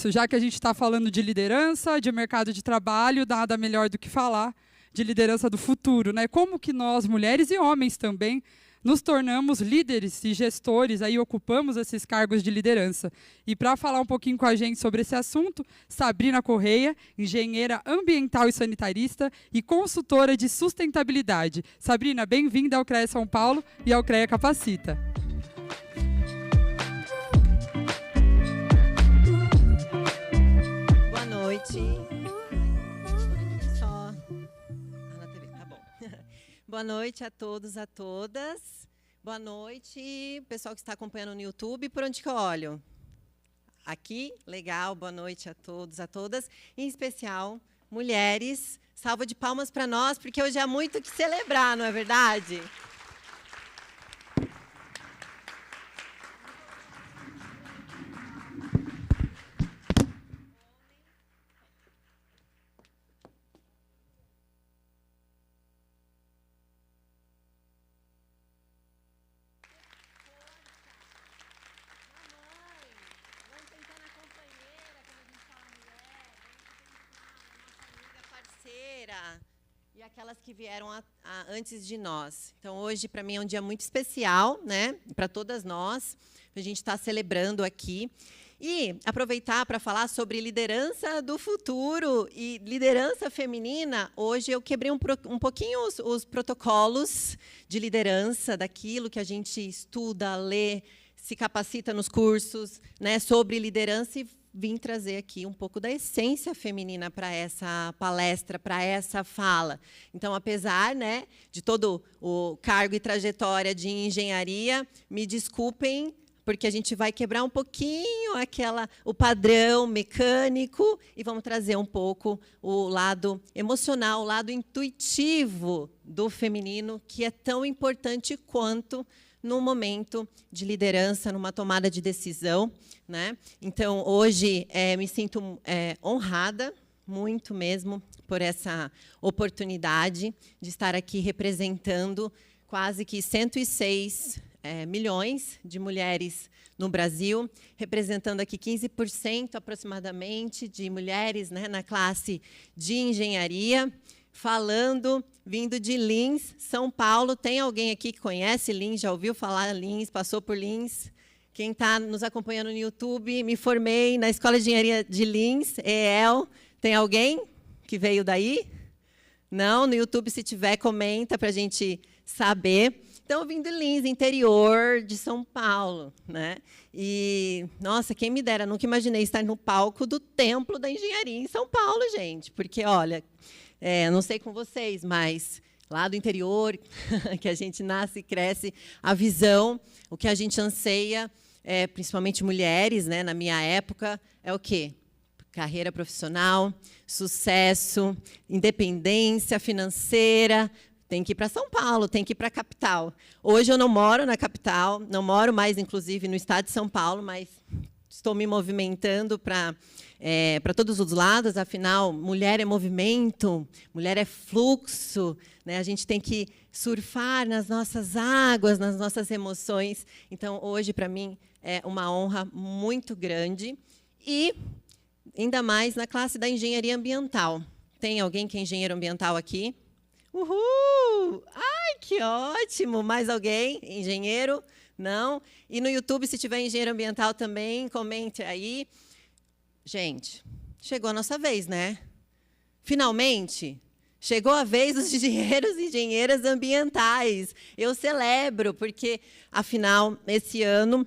Já que a gente está falando de liderança, de mercado de trabalho, nada melhor do que falar de liderança do futuro, né? Como que nós, mulheres e homens também, nos tornamos líderes e gestores, aí ocupamos esses cargos de liderança. E para falar um pouquinho com a gente sobre esse assunto, Sabrina Correia, engenheira ambiental e sanitarista e consultora de sustentabilidade. Sabrina, bem-vinda ao CREA São Paulo e ao CREA Capacita. Boa noite. Boa noite a todos, a todas. Boa noite, pessoal que está acompanhando no YouTube. Por onde que eu olho? Aqui, legal. Boa noite a todos, a todas. Em especial, mulheres. Salva de palmas para nós, porque hoje há muito que celebrar, não é verdade? E aquelas que vieram antes de nós. Então, hoje, para mim, é um dia muito especial, né? Para todas nós. A gente está celebrando aqui. E aproveitar para falar sobre liderança do futuro e liderança feminina. Hoje, eu quebrei um pouquinho os protocolos de liderança, daquilo que a gente estuda, lê, se capacita nos cursos, né, sobre liderança, e vim trazer aqui um pouco da essência feminina para essa palestra, para essa fala. Então, apesar, né, de todo o cargo e trajetória de engenharia, me desculpem, porque a gente vai quebrar um pouquinho o padrão mecânico e vamos trazer um pouco o lado emocional, o lado intuitivo do feminino, que é tão importante quanto num momento de liderança, numa tomada de decisão, né? Então, hoje, me sinto honrada, muito mesmo, por essa oportunidade de estar aqui representando quase que 106 milhões de mulheres no Brasil, representando aqui 15% aproximadamente de mulheres, né, na classe de engenharia, falando, vindo de Lins, São Paulo. Tem alguém aqui que conhece Lins, já ouviu falar Lins, passou por Lins? Quem está nos acompanhando no YouTube, me formei na Escola de Engenharia de Lins, EEL. Tem alguém que veio daí? Não? No YouTube, se tiver, comenta para a gente saber. Então, eu vim de Lins, interior de São Paulo, né? E, nossa, quem me dera, nunca imaginei estar no palco do Templo da Engenharia em São Paulo, gente. Porque, olha, não sei com vocês, mas lá do interior, que a gente nasce e cresce, a visão, o que a gente anseia, principalmente mulheres, né, na minha época, é o quê? Carreira profissional, sucesso, independência financeira. Tem que ir para São Paulo, tem que ir para a capital. Hoje eu não moro na capital, não moro mais, inclusive, no estado de São Paulo, mas estou me movimentando para todos os lados. Afinal, mulher é movimento, mulher é fluxo, né? A gente tem que surfar nas nossas águas, nas nossas emoções. Então, hoje, para mim, é uma honra muito grande. E, ainda mais, na classe da engenharia ambiental. Tem alguém que é engenheiro ambiental aqui? Uhul! Ai, que ótimo! Mais alguém? Engenheiro? Não? E no YouTube, se tiver engenheiro ambiental também, comente aí. Gente, chegou a nossa vez, né? Finalmente, chegou a vez dos engenheiros e engenheiras ambientais. Eu celebro, porque, afinal, esse ano,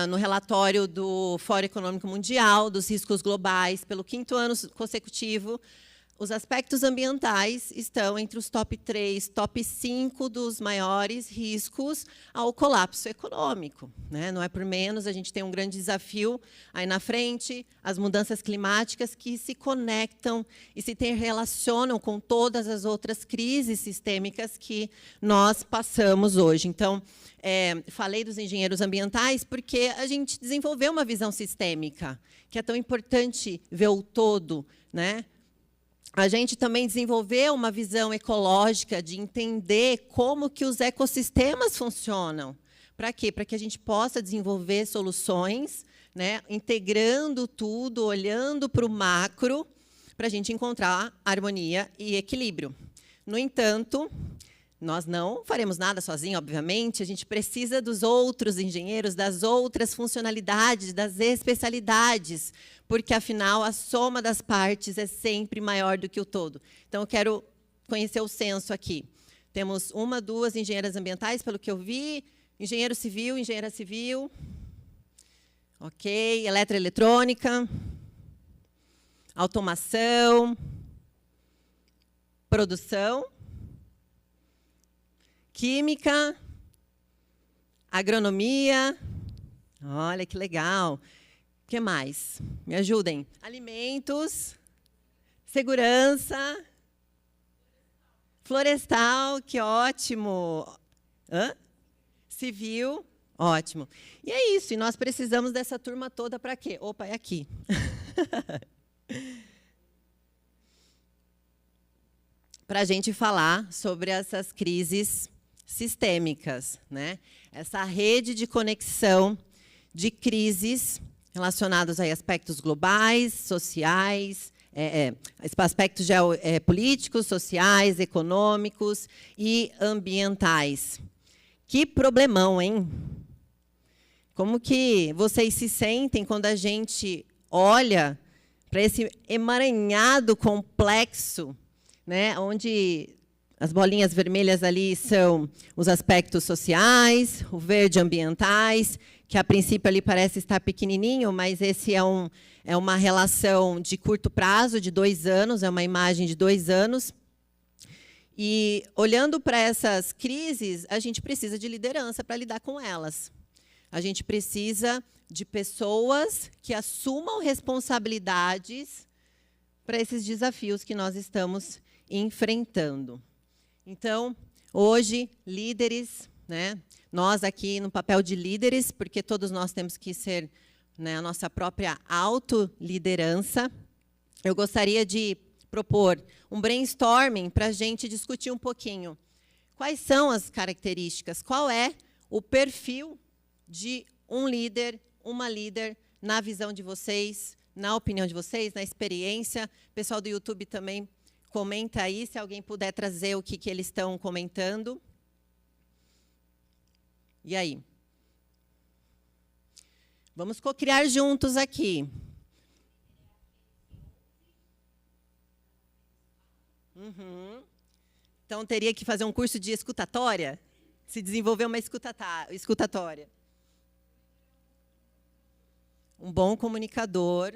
no relatório do Fórum Econômico Mundial, dos riscos globais, pelo 5º ano consecutivo, os aspectos ambientais estão entre os top 3, top 5 dos maiores riscos ao colapso econômico, né? Não é por menos, a gente tem um grande desafio aí na frente, as mudanças climáticas que se conectam e se relacionam com todas as outras crises sistêmicas que nós passamos hoje. Então, falei dos engenheiros ambientais porque a gente desenvolveu uma visão sistêmica, que é tão importante ver o todo, né? A gente também desenvolveu uma visão ecológica de entender como que os ecossistemas funcionam. Para quê? Para que a gente possa desenvolver soluções, né, integrando tudo, olhando para o macro, para a gente encontrar harmonia e equilíbrio. No entanto, nós não faremos nada sozinhos, obviamente. A gente precisa dos outros engenheiros, das outras funcionalidades, das especialidades, porque, afinal, a soma das partes é sempre maior do que o todo. Então, eu quero conhecer o censo aqui. Temos 1, 2 engenheiras ambientais, pelo que eu vi, engenheiro civil, engenheira civil, ok, eletroeletrônica, automação, produção, química, agronomia. Olha que legal. O que mais? Me ajudem. Alimentos, segurança, florestal, que ótimo. Hã? Civil, ótimo. E é isso. E nós precisamos dessa turma toda para quê? Opa, é aqui. Para a gente falar sobre essas crises sistêmicas, né? Essa rede de conexão de crises relacionadas a aspectos globais, sociais, aspectos políticos, sociais, econômicos e ambientais. Que problemão, hein? Como que vocês se sentem quando a gente olha para esse emaranhado complexo, né, onde as bolinhas vermelhas ali são os aspectos sociais, o verde ambientais, que a princípio ali parece estar pequenininho, mas esse é uma relação de curto prazo, de 2 anos, é uma imagem de 2 anos. E, olhando para essas crises, a gente precisa de liderança para lidar com elas. A gente precisa de pessoas que assumam responsabilidades para esses desafios que nós estamos enfrentando. Então, hoje, líderes, né, nós aqui no papel de líderes, porque todos nós temos que ser, né, a nossa própria autoliderança, eu gostaria de propor um brainstorming para a gente discutir um pouquinho. Quais são as características? Qual é o perfil de um líder, uma líder, na visão de vocês, na opinião de vocês, na experiência? O pessoal do YouTube também comenta aí, se alguém puder trazer o que eles estão comentando. E aí? Vamos cocriar juntos aqui. Então, teria que fazer um curso de escutatória? Se desenvolver uma escutatória. Um bom comunicador,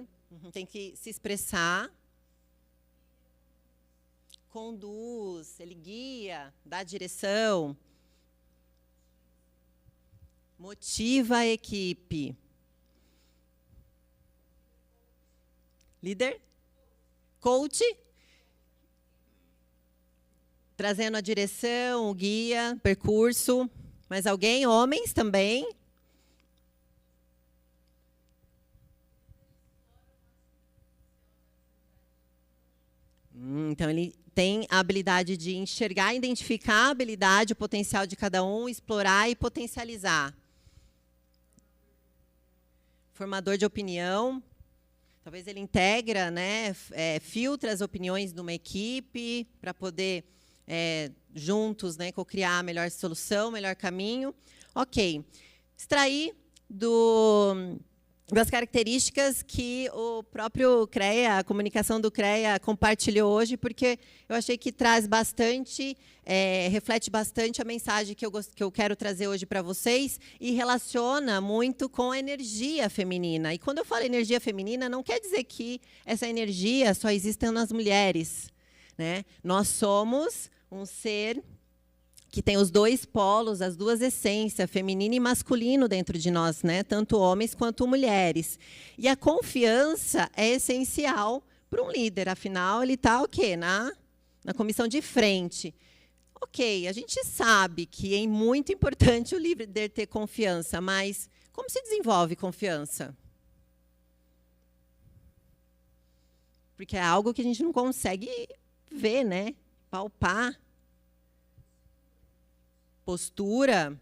tem que se expressar, conduz, ele guia, dá direção, motiva a equipe. Líder? Coach? Trazendo a direção, o guia, percurso. Mais alguém? Homens também? Então, ele tem a habilidade de enxergar, identificar a habilidade, o potencial de cada um, explorar e potencializar. Formador de opinião. Talvez ele integra, né, filtra as opiniões de uma equipe para poder, juntos, né, co-criar a melhor solução, o melhor caminho. Ok. Extrair das características que o próprio CREA, a comunicação do CREA compartilhou hoje, porque eu achei que traz bastante, reflete bastante a mensagem que eu quero trazer hoje para vocês e relaciona muito com a energia feminina. E quando eu falo energia feminina, não quer dizer que essa energia só exista nas mulheres, né? Nós somos um ser que tem os 2 polos, as 2 essências, feminino e masculino dentro de nós, né? Tanto homens quanto mulheres. E a confiança é essencial para um líder, afinal, ele está o quê? Na comissão de frente. Ok, a gente sabe que é muito importante o líder ter confiança, mas como se desenvolve confiança? Porque é algo que a gente não consegue ver, né? Palpar. Postura.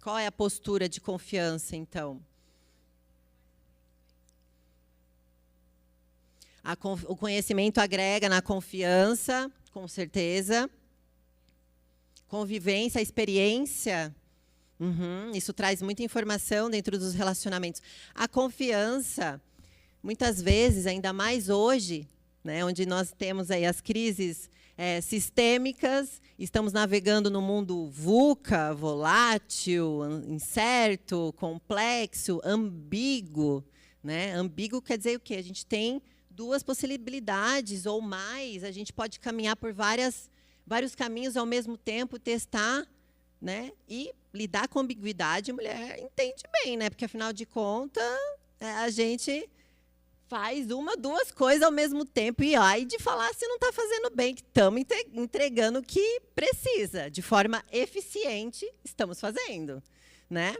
Qual é a postura de confiança, então? O conhecimento agrega na confiança, com certeza. Convivência, experiência. Isso traz muita informação dentro dos relacionamentos. A confiança, muitas vezes, ainda mais hoje, né, onde nós temos aí as crises sistêmicas, estamos navegando no mundo VUCA, volátil, incerto, complexo, ambíguo. Né? Ambíguo quer dizer o quê? A gente tem duas possibilidades ou mais, a gente pode caminhar por vários caminhos ao mesmo tempo, testar, né? E lidar com ambiguidade, a mulher entende bem, né? Porque, afinal de contas, a gente faz duas coisas ao mesmo tempo e ai de falar se não está fazendo bem, que estamos entregando o que precisa, de forma eficiente, estamos fazendo, né?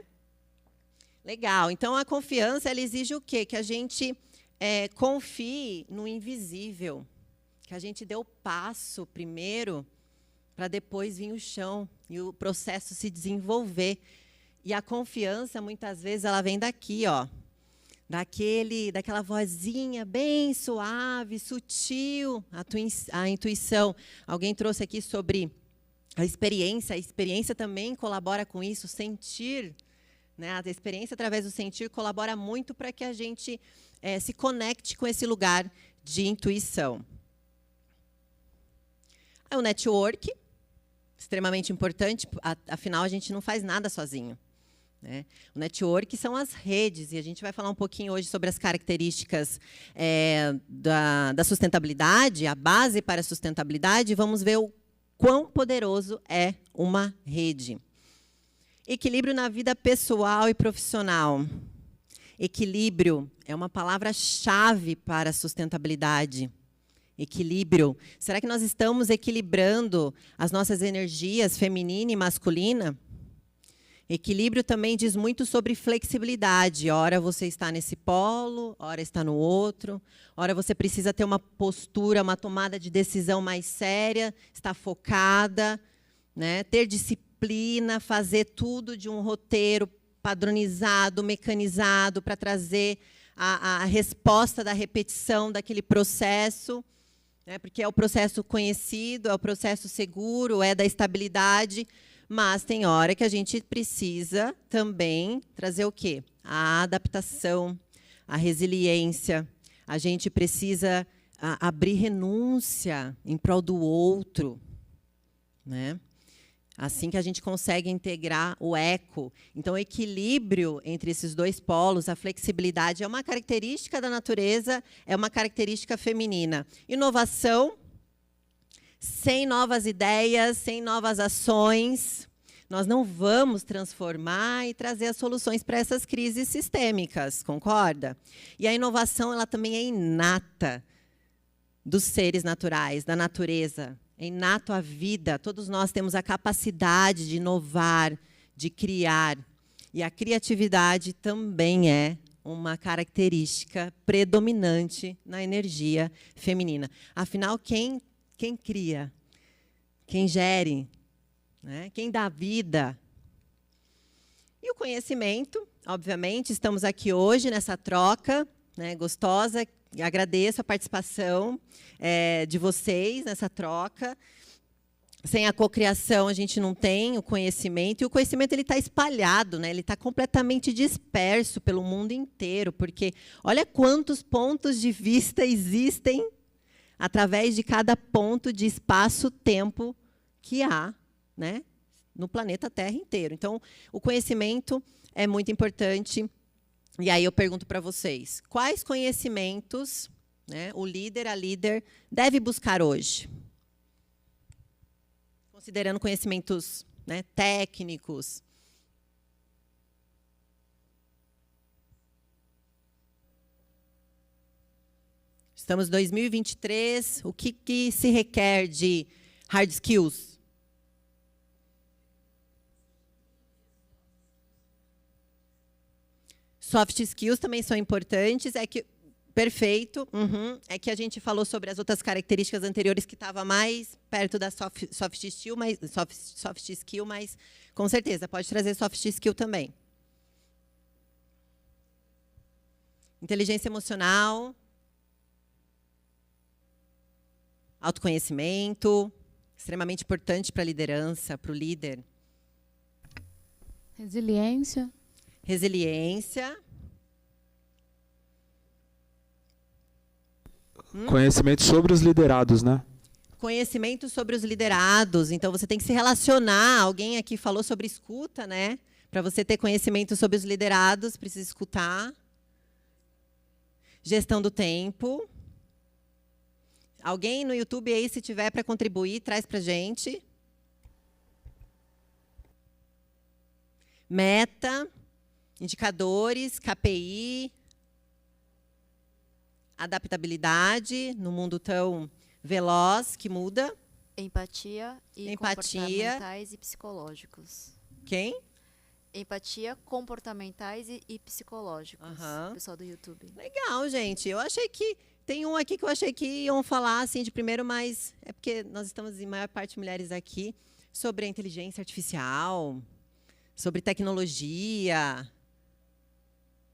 Legal. Então, a confiança, ela exige o quê? Que a gente confie no invisível, que a gente dê o passo primeiro para depois vir o chão e o processo se desenvolver. E a confiança, muitas vezes, ela vem daqui, ó, daquela vozinha bem suave, sutil, a intuição. Alguém trouxe aqui sobre a experiência também colabora com isso, sentir. Né? A experiência, através do sentir, colabora muito para que a gente se conecte com esse lugar de intuição. O network, extremamente importante, afinal, a gente não faz nada sozinho. Né? O network são as redes, e a gente vai falar um pouquinho hoje sobre as características da sustentabilidade, a base para a sustentabilidade, e vamos ver o quão poderoso é uma rede. Equilíbrio na vida pessoal e profissional. Equilíbrio é uma palavra-chave para a sustentabilidade. Equilíbrio. Será que nós estamos equilibrando as nossas energias feminina e masculina? Equilíbrio também diz muito sobre flexibilidade. Ora você está nesse polo, ora está no outro. Ora você precisa ter uma postura, uma tomada de decisão mais séria, estar focada, né? Ter disciplina, fazer tudo de um roteiro padronizado, mecanizado, para trazer a resposta da repetição daquele processo, né? Porque é o processo conhecido, é o processo seguro, é da estabilidade, mas tem hora que a gente precisa também trazer o quê? A adaptação, a resiliência. A gente precisa abrir renúncia em prol do outro, né? Assim que a gente consegue integrar o eco. Então, o equilíbrio entre esses dois polos, a flexibilidade, é uma característica da natureza, é uma característica feminina. Inovação, sem novas ideias, sem novas ações, nós não vamos transformar e trazer as soluções para essas crises sistêmicas, concorda? E a inovação, ela também é inata dos seres naturais, da natureza. É inato à vida. Todos nós temos a capacidade de inovar, de criar. E a criatividade também é uma característica predominante na energia feminina. Afinal, quem cria? Quem gere? Né? Quem dá vida? E o conhecimento, obviamente, estamos aqui hoje nessa troca, né, gostosa. Agradeço a participação de vocês nessa troca. Sem a cocriação, a gente não tem o conhecimento. E o conhecimento está espalhado, né? Ele está completamente disperso pelo mundo inteiro. Porque olha quantos pontos de vista existem através de cada ponto de espaço-tempo que há, né, no planeta Terra inteiro. Então, o conhecimento é muito importante. E aí eu pergunto para vocês, quais conhecimentos, né, o líder, a líder, deve buscar hoje? Considerando conhecimentos, né, técnicos. Estamos em 2023, o que se requer de hard skills? Soft skills também são importantes. Perfeito. É que a gente falou sobre as outras características anteriores que estava mais perto da soft skill, mas com certeza pode trazer soft skill também. Inteligência emocional. Autoconhecimento, extremamente importante para a liderança, para o líder. Resiliência. Resiliência. Conhecimento sobre os liderados, né? Conhecimento sobre os liderados. Então, você tem que se relacionar. Alguém aqui falou sobre escuta, né? Para você ter conhecimento sobre os liderados, precisa escutar. Gestão do tempo. Alguém no YouTube aí, se tiver para contribuir, traz para a gente. Meta, indicadores, KPI, adaptabilidade no mundo tão veloz que muda. Empatia e Empatia. comportamentais e psicológicos. Quem? Empatia, comportamentais e psicológicos. Aham. Pessoal do YouTube. Legal, gente. Eu achei que tem um aqui que eu achei que iam falar assim de primeiro, mas é porque nós estamos em maior parte mulheres aqui sobre a inteligência artificial, sobre tecnologia.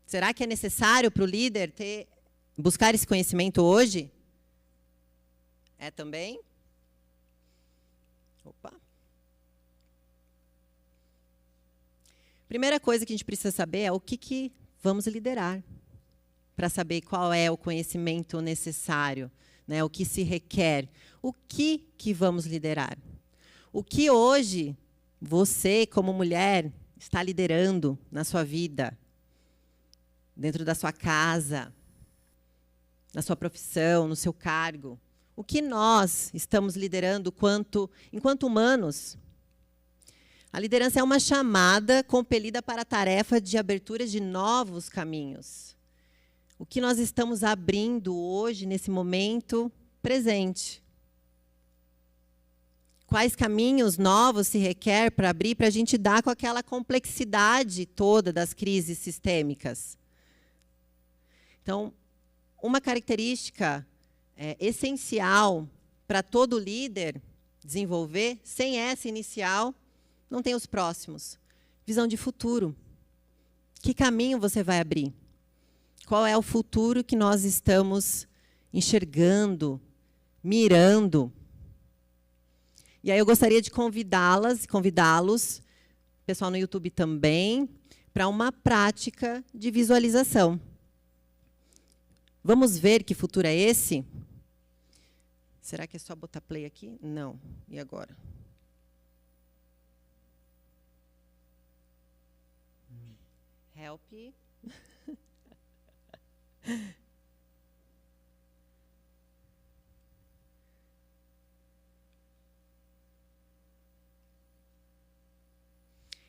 Será que é necessário para o líder buscar esse conhecimento hoje? É também? Opa. Primeira coisa que a gente precisa saber é o que vamos liderar, para saber qual é o conhecimento necessário, né? O que se requer, o que vamos liderar. O que hoje você, como mulher, está liderando na sua vida, dentro da sua casa, na sua profissão, no seu cargo. O que nós estamos liderando enquanto humanos? A liderança é uma chamada compelida para a tarefa de abertura de novos caminhos. O que nós estamos abrindo hoje, nesse momento presente? Quais caminhos novos se requer para abrir, para a gente dar com aquela complexidade toda das crises sistêmicas? Então, uma característica essencial para todo líder desenvolver, sem essa inicial, não tem os próximos. Visão de futuro. Que caminho você vai abrir? Qual é o futuro que nós estamos enxergando, mirando? E aí eu gostaria de convidá-los, pessoal no YouTube também, para uma prática de visualização. Vamos ver que futuro é esse? Será que é só botar play aqui? Não. E agora? Help.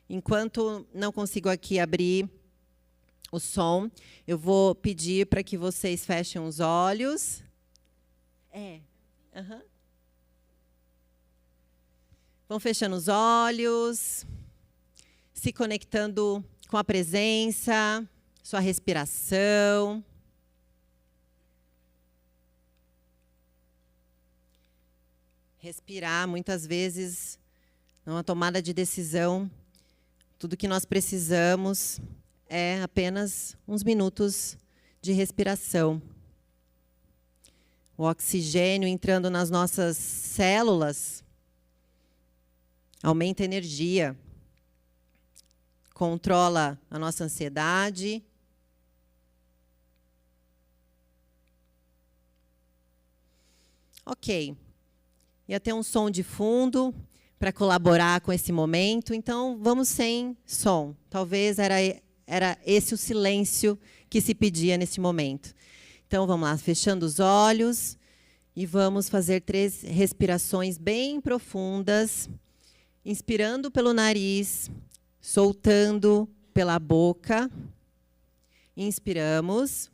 Enquanto não consigo aqui abrir o som, eu vou pedir para que vocês fechem os olhos. Uhum. Vão fechando os olhos, se conectando com a presença, sua respiração. Respirar, muitas vezes, numa tomada de decisão, tudo que nós precisamos é apenas uns minutos de respiração. O oxigênio entrando nas nossas células aumenta a energia, controla a nossa ansiedade. Ok. Ia ter um som de fundo para colaborar com esse momento, então vamos sem som. Talvez era esse o silêncio que se pedia nesse momento. Então vamos lá, fechando os olhos e vamos fazer 3 respirações bem profundas, inspirando pelo nariz, soltando pela boca. Inspiramos.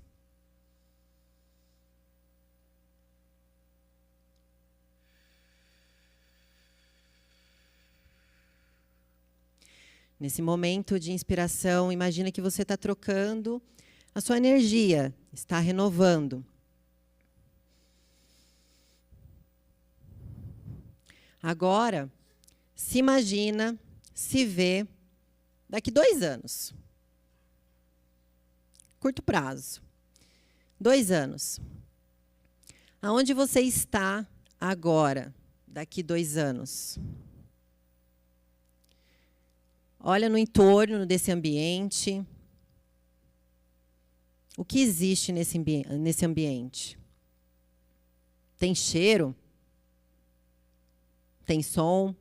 Nesse momento de inspiração, imagina que você está trocando a sua energia, está renovando. Agora, se imagina, se vê daqui 2 anos. Curto prazo. 2 anos. Aonde você está agora, daqui 2 anos? Olha no entorno desse ambiente. O que existe nesse ambiente? Tem cheiro? Tem som?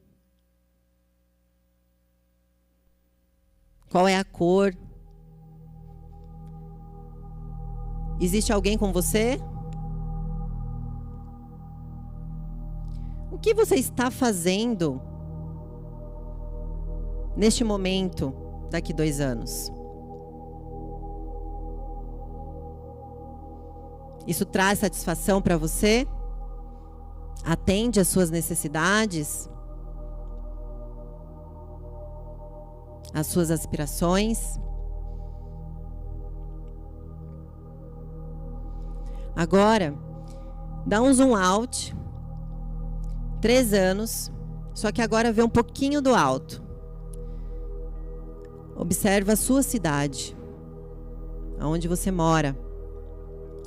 Qual é a cor? Existe alguém com você? O que você está fazendo neste momento, daqui 2 anos? Isso traz satisfação para você? Atende às suas necessidades? Às suas aspirações? Agora, dá um zoom out. 3 anos, só que agora vê um pouquinho do alto. Observa a sua cidade, aonde você mora,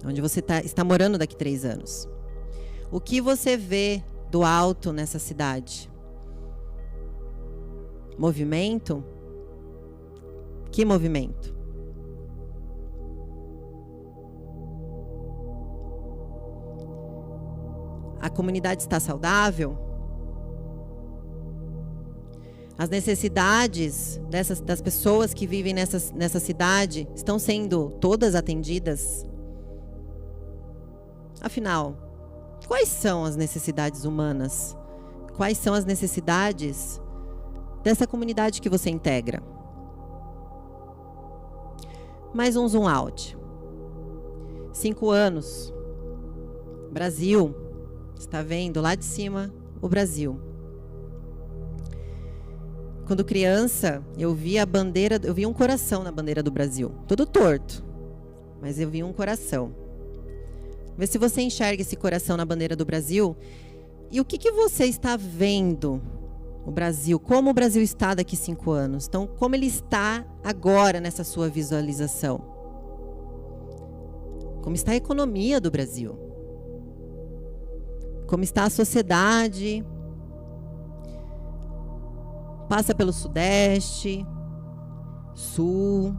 onde você está morando daqui 3 anos. O que você vê do alto nessa cidade? Movimento? Que movimento? A comunidade está saudável? As necessidades das pessoas que vivem nessa cidade estão sendo todas atendidas? Afinal, quais são as necessidades humanas? Quais são as necessidades dessa comunidade que você integra? Mais um zoom out. 5 anos. Brasil. Está vendo lá de cima o Brasil. Quando criança, eu via a bandeira, eu via um coração na bandeira do Brasil. Todo torto, mas eu via um coração. Vê se você enxerga esse coração na bandeira do Brasil. E o que você está vendo o Brasil? Como o Brasil está daqui 5 anos? Então, como ele está agora nessa sua visualização? Como está a economia do Brasil? Como está a sociedade? Passa pelo Sudeste, Sul,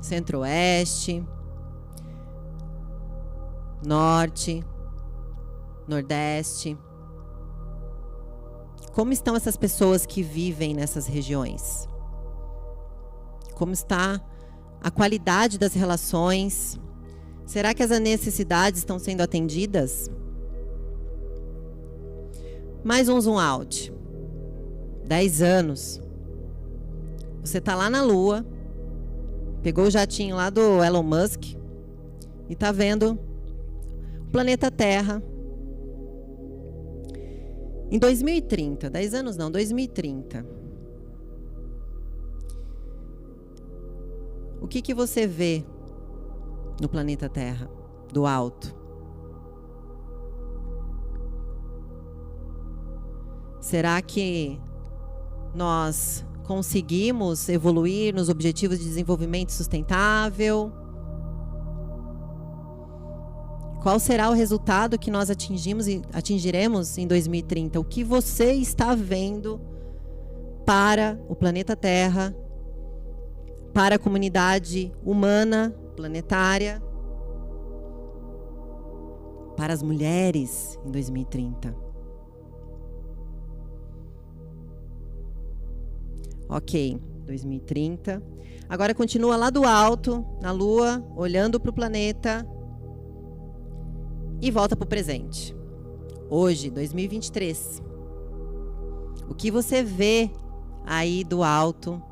Centro-Oeste, Norte, Nordeste. Como estão essas pessoas que vivem nessas regiões? Como está a qualidade das relações? Será que as necessidades estão sendo atendidas? Mais um zoom out. 10 anos. Você está lá na Lua, pegou o jatinho lá do Elon Musk e está vendo o planeta Terra. Em 2030, 10 anos não, 2030. O que você vê no planeta Terra, do alto? Será que nós conseguimos evoluir nos objetivos de desenvolvimento sustentável? Qual será o resultado que nós atingiremos em 2030? O que você está vendo para o planeta Terra, para a comunidade humana, planetária, para as mulheres em 2030? Ok, 2030. Agora continua lá do alto, na Lua, olhando para o planeta e volta para o presente. Hoje, 2023. O que você vê aí do alto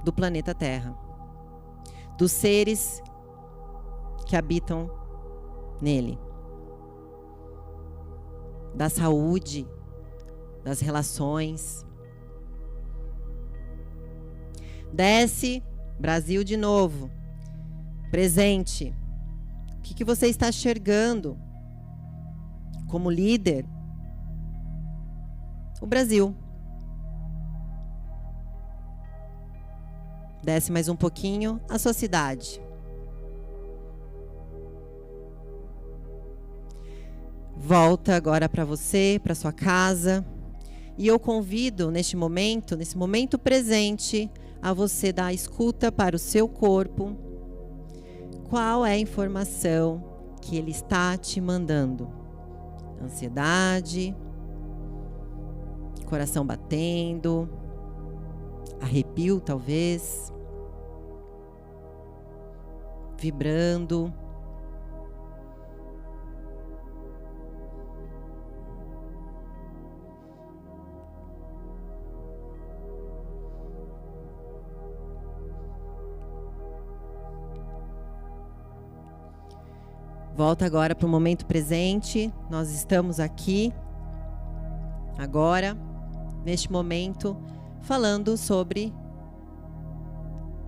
do planeta Terra? Dos seres que habitam nele. Da saúde, das relações. Desce, Brasil de novo. Presente. O que você está enxergando como líder? O Brasil. Desce mais um pouquinho, a sua cidade. volta agora para você, para sua casa. E eu convido nesse momento presente, a você dar escuta para o seu corpo. Qual é a informação que ele está te mandando? Ansiedade, coração batendo, arrepio talvez, vibrando. Volta agora para o momento presente. Nós estamos aqui, agora, neste momento, falando sobre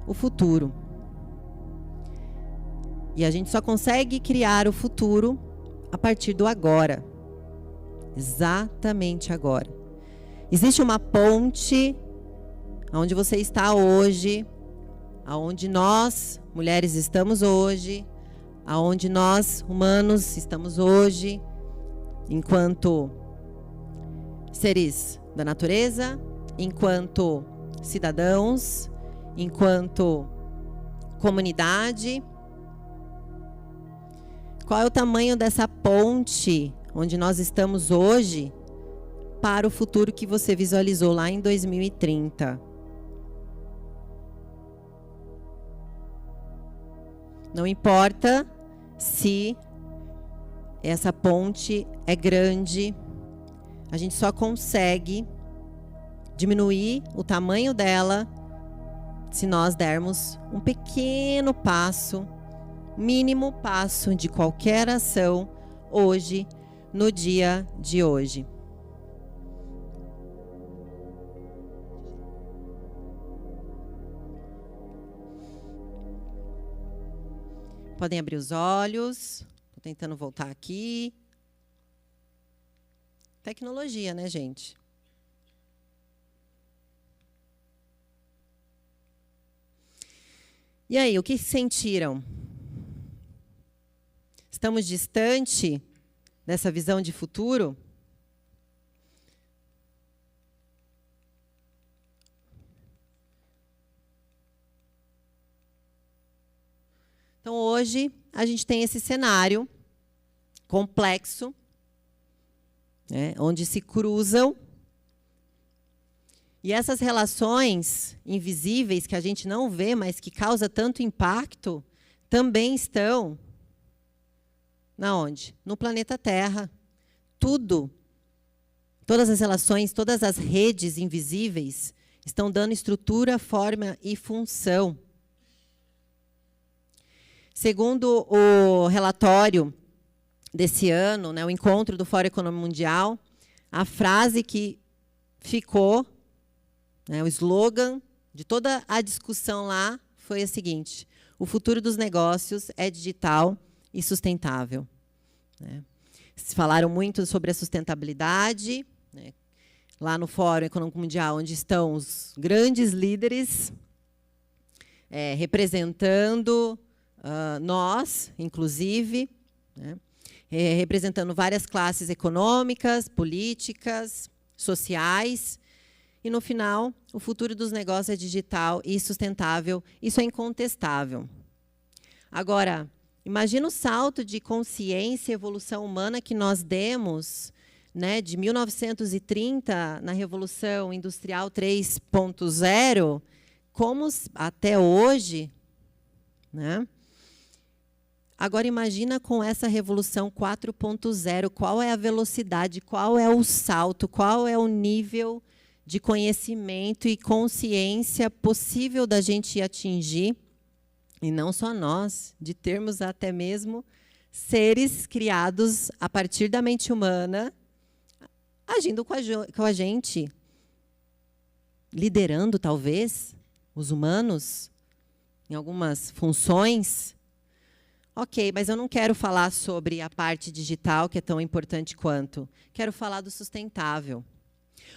o futuro. E a gente só consegue criar o futuro a partir do agora. Exatamente agora. Existe uma ponte onde você está hoje, aonde nós, mulheres, estamos hoje, aonde nós, humanos, estamos hoje, enquanto seres da natureza, enquanto cidadãos, enquanto comunidade. Qual é o tamanho dessa ponte onde nós estamos hoje para o futuro que você visualizou lá em 2030? Não importa se essa ponte é grande, a gente só consegue diminuir o tamanho dela se nós dermos um pequeno passo, mínimo passo de qualquer ação hoje, no dia de hoje. Podem abrir os olhos. Estou tentando voltar aqui. Tecnologia, né, gente? E aí, o que sentiram? Estamos distante dessa visão de futuro? Então, hoje, a gente tem esse cenário complexo, né, onde se cruzam. E essas relações invisíveis que a gente não vê, mas que causam tanto impacto, também estão na onde? No planeta Terra. Tudo, todas as relações, todas as redes invisíveis estão dando estrutura, forma e função. Segundo o relatório desse ano, né, o encontro do Fórum Econômico Mundial, a frase que ficou, né, o slogan de toda a discussão lá foi a seguinte: o futuro dos negócios é digital e sustentável. Né? Falaram muito sobre a sustentabilidade, né, lá no Fórum Econômico Mundial, onde estão os grandes líderes representando nós, inclusive, né, representando várias classes econômicas, políticas, sociais. E, no final, o futuro dos negócios é digital e sustentável. Isso é incontestável. Agora, imagina o salto de consciência e evolução humana que nós demos, né, de 1930, na Revolução Industrial 3.0, como até hoje, né? Agora, imagina com essa Revolução 4.0, qual é a velocidade, qual é o salto, qual é o nível de conhecimento e consciência possível da gente atingir, e não só nós, de termos até mesmo seres criados a partir da mente humana, agindo com a gente, liderando, talvez, os humanos em algumas funções. Ok, mas eu não quero falar sobre a parte digital, que é tão importante quanto. Quero falar do sustentável.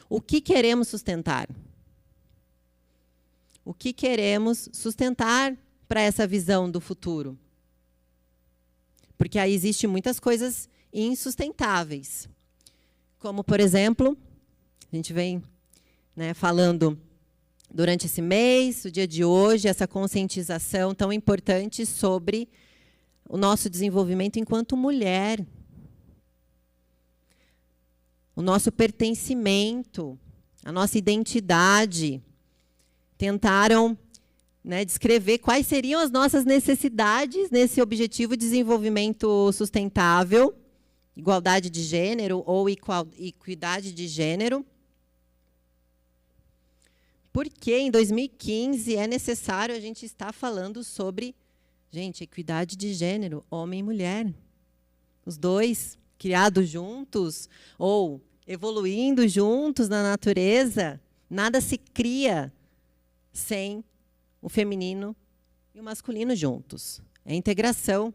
O que queremos sustentar? O que queremos sustentar para essa visão do futuro? Porque aí existem muitas coisas insustentáveis. Como, por exemplo, a gente vem, né, falando durante esse mês, o dia de hoje, essa conscientização tão importante sobre o nosso desenvolvimento enquanto mulher, o nosso pertencimento, a nossa identidade. Tentaram, né, descrever quais seriam as nossas necessidades nesse objetivo de desenvolvimento sustentável, igualdade de gênero ou equidade de gênero. Porque em 2015 é necessário a gente estar falando sobre, gente, equidade de gênero, homem e mulher. Os dois criados juntos ou evoluindo juntos na natureza. Nada se cria sem o feminino e o masculino juntos. É integração.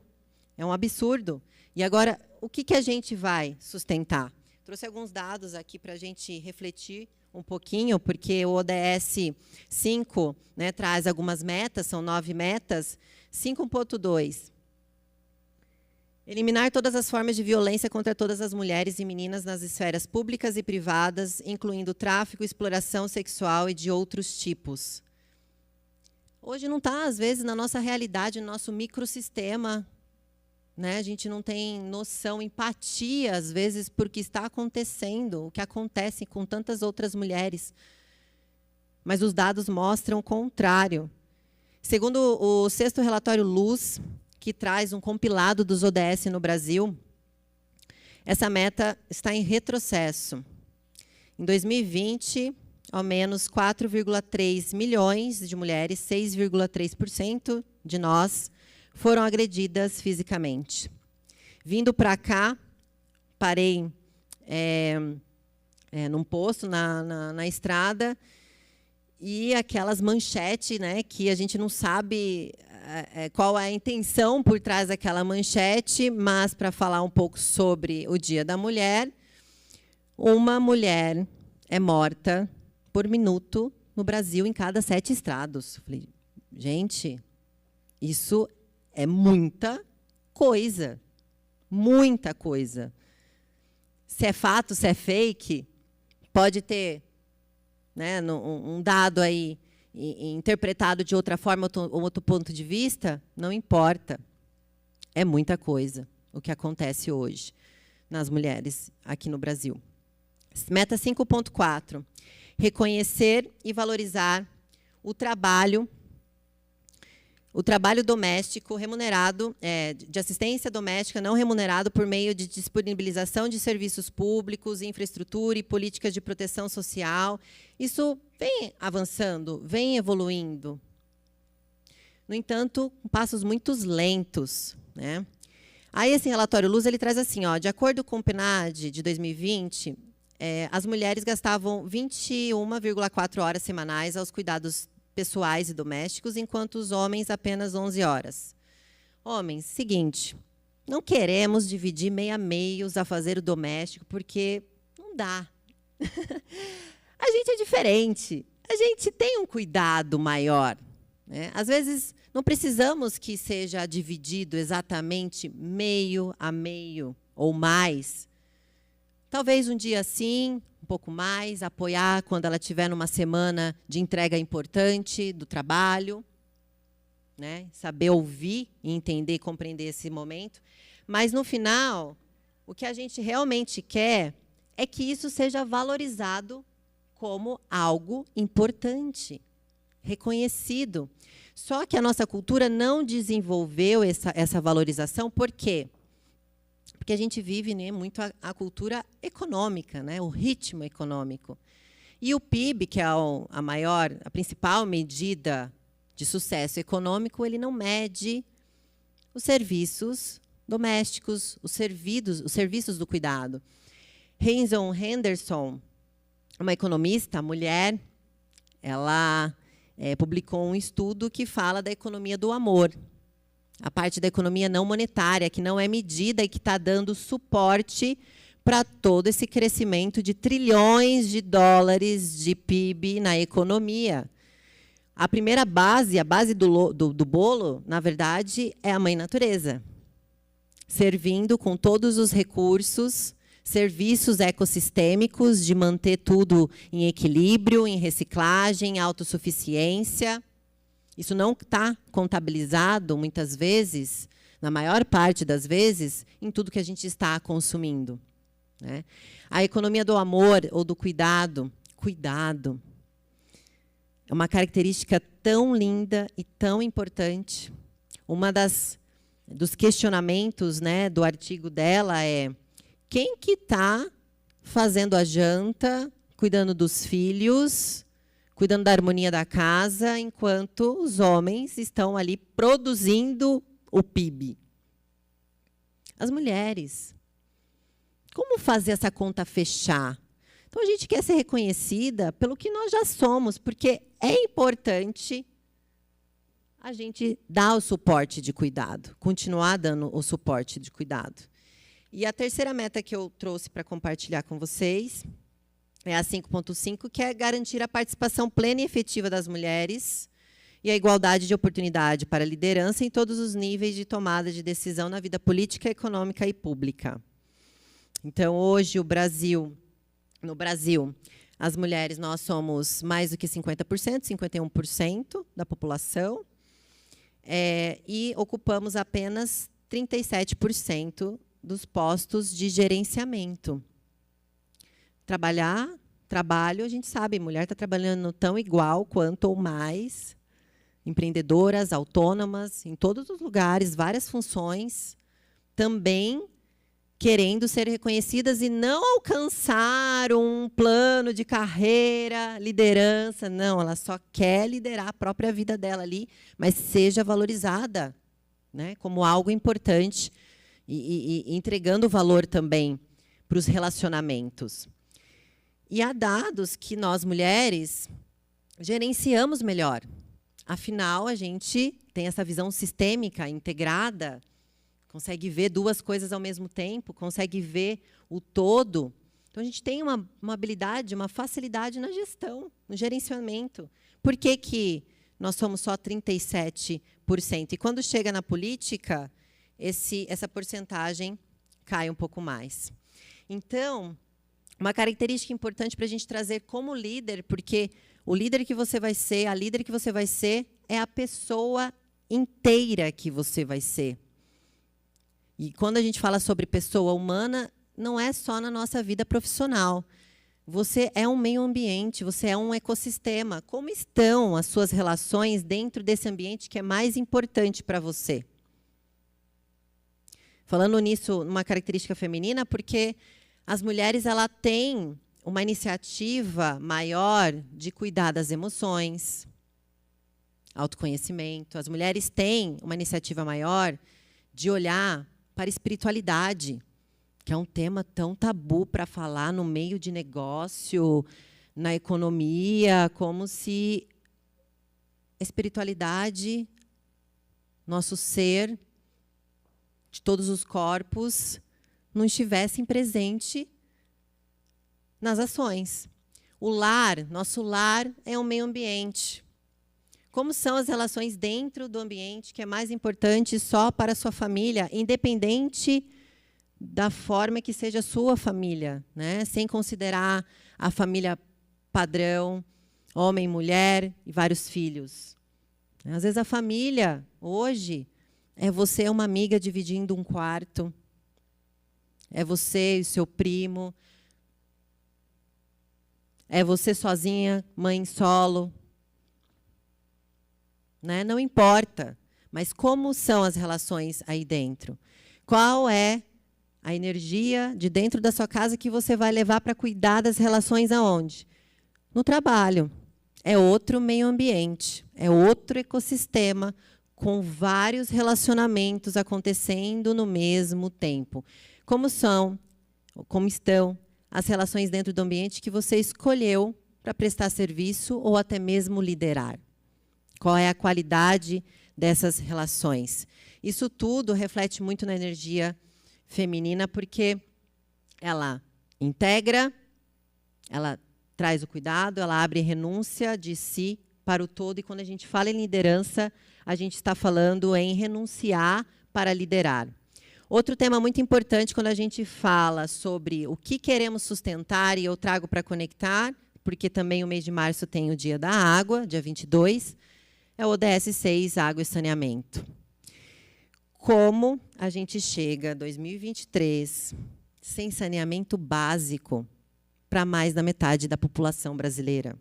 É um absurdo. E agora, o que a gente vai sustentar? Trouxe alguns dados aqui para a gente refletir um pouquinho, porque o ODS 5, né, traz algumas metas, são 9 metas. 5.2. Eliminar todas as formas de violência contra todas as mulheres e meninas nas esferas públicas e privadas, incluindo tráfico, exploração sexual e de outros tipos. Hoje não está, às vezes, na nossa realidade, no nosso microsistema. Né? A gente não tem noção, empatia, às vezes, por que está acontecendo, o que acontece com tantas outras mulheres. Mas os dados mostram o contrário. Segundo o 6º relatório Luz, que traz um compilado dos ODS no Brasil, essa meta está em retrocesso. Em 2020, ao menos 4,3 milhões de mulheres, 6,3% de nós, foram agredidas fisicamente. Vindo para cá, parei num posto na estrada, e aquelas manchetes, né, que a gente não sabe qual é a intenção por trás daquela manchete, mas, para falar um pouco sobre o Dia da Mulher, uma mulher é morta por minuto no Brasil em cada 7 estados. Falei, gente, isso é muita coisa. Muita coisa. Se é fato, se é fake, pode ter, né, um dado aí interpretado de outra forma, outro ponto de vista, não importa. É muita coisa o que acontece hoje nas mulheres aqui no Brasil. Meta 5.4. Reconhecer e valorizar o trabalho doméstico remunerado, de assistência doméstica não remunerado por meio de disponibilização de serviços públicos, infraestrutura e políticas de proteção social. Isso vem avançando, vem evoluindo. No entanto, passos muito lentos, né? Aí, esse relatório Luz, ele traz assim, ó, de acordo com o PNAD de 2020, as mulheres gastavam 21,4 horas semanais aos cuidados pessoais e domésticos, enquanto os homens apenas 11 horas. Homens, seguinte, não queremos dividir meio a meio a fazer o doméstico, porque não dá. A gente é diferente, a gente tem um cuidado maior. Né? Às vezes, não precisamos que seja dividido exatamente meio a meio ou mais. Talvez um dia sim, um pouco mais, apoiar quando ela estiver numa semana de entrega importante do trabalho, né? Saber ouvir e entender e compreender esse momento. Mas, no final, o que a gente realmente quer é que isso seja valorizado como algo importante, reconhecido. Só que a nossa cultura não desenvolveu essa valorização. Por quê? Porque a gente vive, né, muito a cultura econômica, né, o ritmo econômico. E o PIB, que é a principal medida de sucesso econômico, ele não mede os serviços domésticos, os serviços do cuidado. Hazel Henderson, uma economista, mulher, ela publicou um estudo que fala da economia do amor. A parte da economia não monetária, que não é medida e que está dando suporte para todo esse crescimento de trilhões de dólares de PIB na economia. A primeira base, a base do bolo, na verdade, é a mãe natureza. servindo com todos os recursos, serviços ecossistêmicos, de manter tudo em equilíbrio, em reciclagem, em autossuficiência. Isso não está contabilizado, muitas vezes, na maior parte das vezes, em tudo que a gente está consumindo, né? A economia do amor ou do cuidado. Cuidado. É uma característica tão linda e tão importante. Uma dos questionamentos, né, do artigo dela é: quem que está fazendo a janta, cuidando dos filhos, cuidando da harmonia da casa, enquanto os homens estão ali produzindo o PIB? As mulheres. Como fazer essa conta fechar? Então, a gente quer ser reconhecida pelo que nós já somos, porque é importante a gente dar o suporte de cuidado, continuar dando o suporte de cuidado. E a terceira meta que eu trouxe para compartilhar com vocês é a 5.5, que é garantir a participação plena e efetiva das mulheres e a igualdade de oportunidade para a liderança em todos os níveis de tomada de decisão na vida política, econômica e pública. Então, hoje, no Brasil, as mulheres, nós somos mais do que 50%, 51% da população, e ocupamos apenas 37% dos postos de gerenciamento. Trabalho, a gente sabe, mulher está trabalhando tão igual quanto ou mais, empreendedoras, autônomas, em todos os lugares, várias funções, também querendo ser reconhecidas e não alcançar um plano de carreira, liderança. Não, ela só quer liderar a própria vida dela ali, mas seja valorizada, né, como algo importante e entregando valor também para os relacionamentos. E há dados que nós, mulheres, gerenciamos melhor. Afinal, a gente tem essa visão sistêmica, integrada, consegue ver duas coisas ao mesmo tempo, consegue ver o todo. Então, a gente tem uma habilidade, uma facilidade na gestão, no gerenciamento. Por que nós somos só 37%? E quando chega na política, essa porcentagem cai um pouco mais. Então, uma característica importante para a gente trazer como líder, porque o líder que você vai ser, a líder que você vai ser, é a pessoa inteira que você vai ser. E quando a gente fala sobre pessoa humana, não é só na nossa vida profissional. Você é um meio ambiente, você é um ecossistema. Como estão as suas relações dentro desse ambiente que é mais importante para você? Falando nisso, uma característica feminina, porque as mulheres têm uma iniciativa maior de cuidar das emoções, autoconhecimento. As mulheres têm uma iniciativa maior de olhar para a espiritualidade, que é um tema tão tabu para falar no meio de negócio, na economia, como se a espiritualidade, nosso ser, de todos os corpos, não estivessem presente nas ações. O lar, nosso lar é um meio ambiente. Como são as relações dentro do ambiente, que é mais importante só para a sua família, independente da forma que seja a sua família, né? Sem considerar a família padrão, homem, mulher e vários filhos. Às vezes a família, hoje, é você e uma amiga dividindo um quarto, é você e seu primo, é você sozinha, mãe solo. Né? Não importa, mas como são as relações aí dentro? Qual é a energia de dentro da sua casa que você vai levar para cuidar das relações aonde? No trabalho. É outro meio ambiente, é outro ecossistema com vários relacionamentos acontecendo no mesmo tempo. Como estão as relações dentro do ambiente que você escolheu para prestar serviço ou até mesmo liderar? Qual é a qualidade dessas relações? Isso tudo reflete muito na energia feminina, porque ela integra, ela traz o cuidado, ela abre renúncia de si para o todo. E quando a gente fala em liderança, a gente está falando em renunciar para liderar. Outro tema muito importante quando a gente fala sobre o que queremos sustentar, e eu trago para conectar, porque também o mês de março tem o Dia da Água, dia 22, é o ODS 6, Água e Saneamento. Como a gente chega, 2023, sem saneamento básico para mais da metade da população brasileira?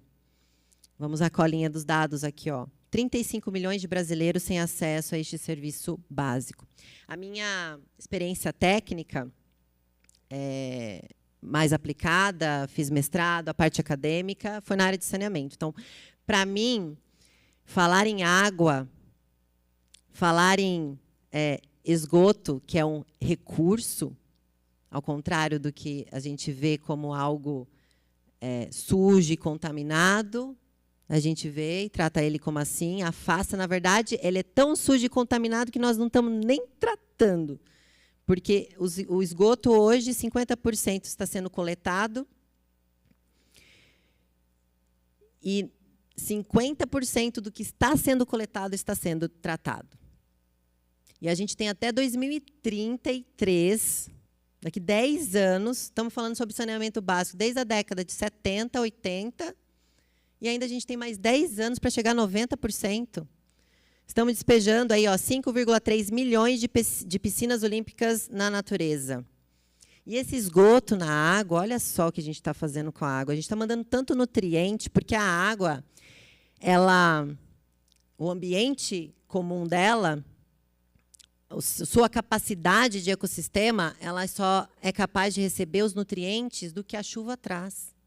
Vamos à colinha dos dados aqui, ó. 35 milhões de brasileiros sem acesso a este serviço básico. A minha experiência técnica, mais aplicada, fiz mestrado, a parte acadêmica, foi na área de saneamento. Então, para mim, falar em água, falar em esgoto, que é um recurso, ao contrário do que a gente vê como algo sujo e contaminado, a gente vê e trata ele como assim, afasta. Na verdade, ele é tão sujo e contaminado que nós não estamos nem tratando. Porque o esgoto hoje, 50% está sendo coletado e 50% do que está sendo coletado está sendo tratado. E a gente tem até 2033, daqui 10 anos, estamos falando sobre saneamento básico desde a década de 70, 80, e ainda a gente tem mais 10 anos para chegar a 90%. Estamos despejando aí, 5,3 milhões de piscinas olímpicas na natureza. E esse esgoto na água, olha só o que a gente está fazendo com a água. A gente está mandando tanto nutriente, porque a água, o ambiente comum dela, sua capacidade de ecossistema, ela só é capaz de receber os nutrientes do que a chuva traz,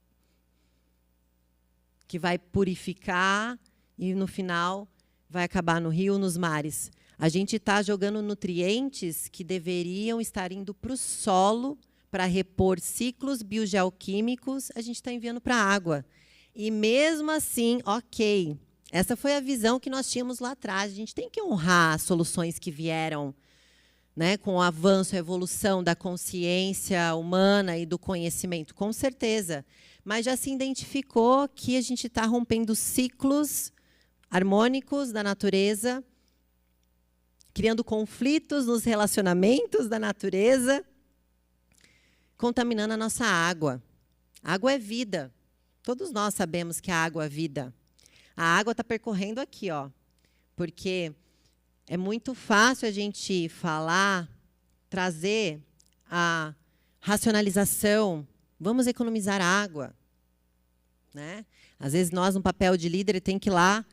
que vai purificar e, no final, vai acabar no rio, nos mares. A gente está jogando nutrientes que deveriam estar indo para o solo para repor ciclos biogeoquímicos, a gente está enviando para a água. E, mesmo assim, ok, essa foi a visão que nós tínhamos lá atrás. A gente tem que honrar as soluções que vieram, né, com o avanço, a evolução da consciência humana e do conhecimento, com certeza. Mas já se identificou que a gente está rompendo ciclos harmônicos da natureza, criando conflitos nos relacionamentos da natureza, contaminando a nossa água. A água é vida. Todos nós sabemos que a água é vida. A água está percorrendo aqui, porque é muito fácil a gente falar, trazer a racionalização. Vamos economizar água, né? Às vezes, nós, no papel de líder, tem que ir lá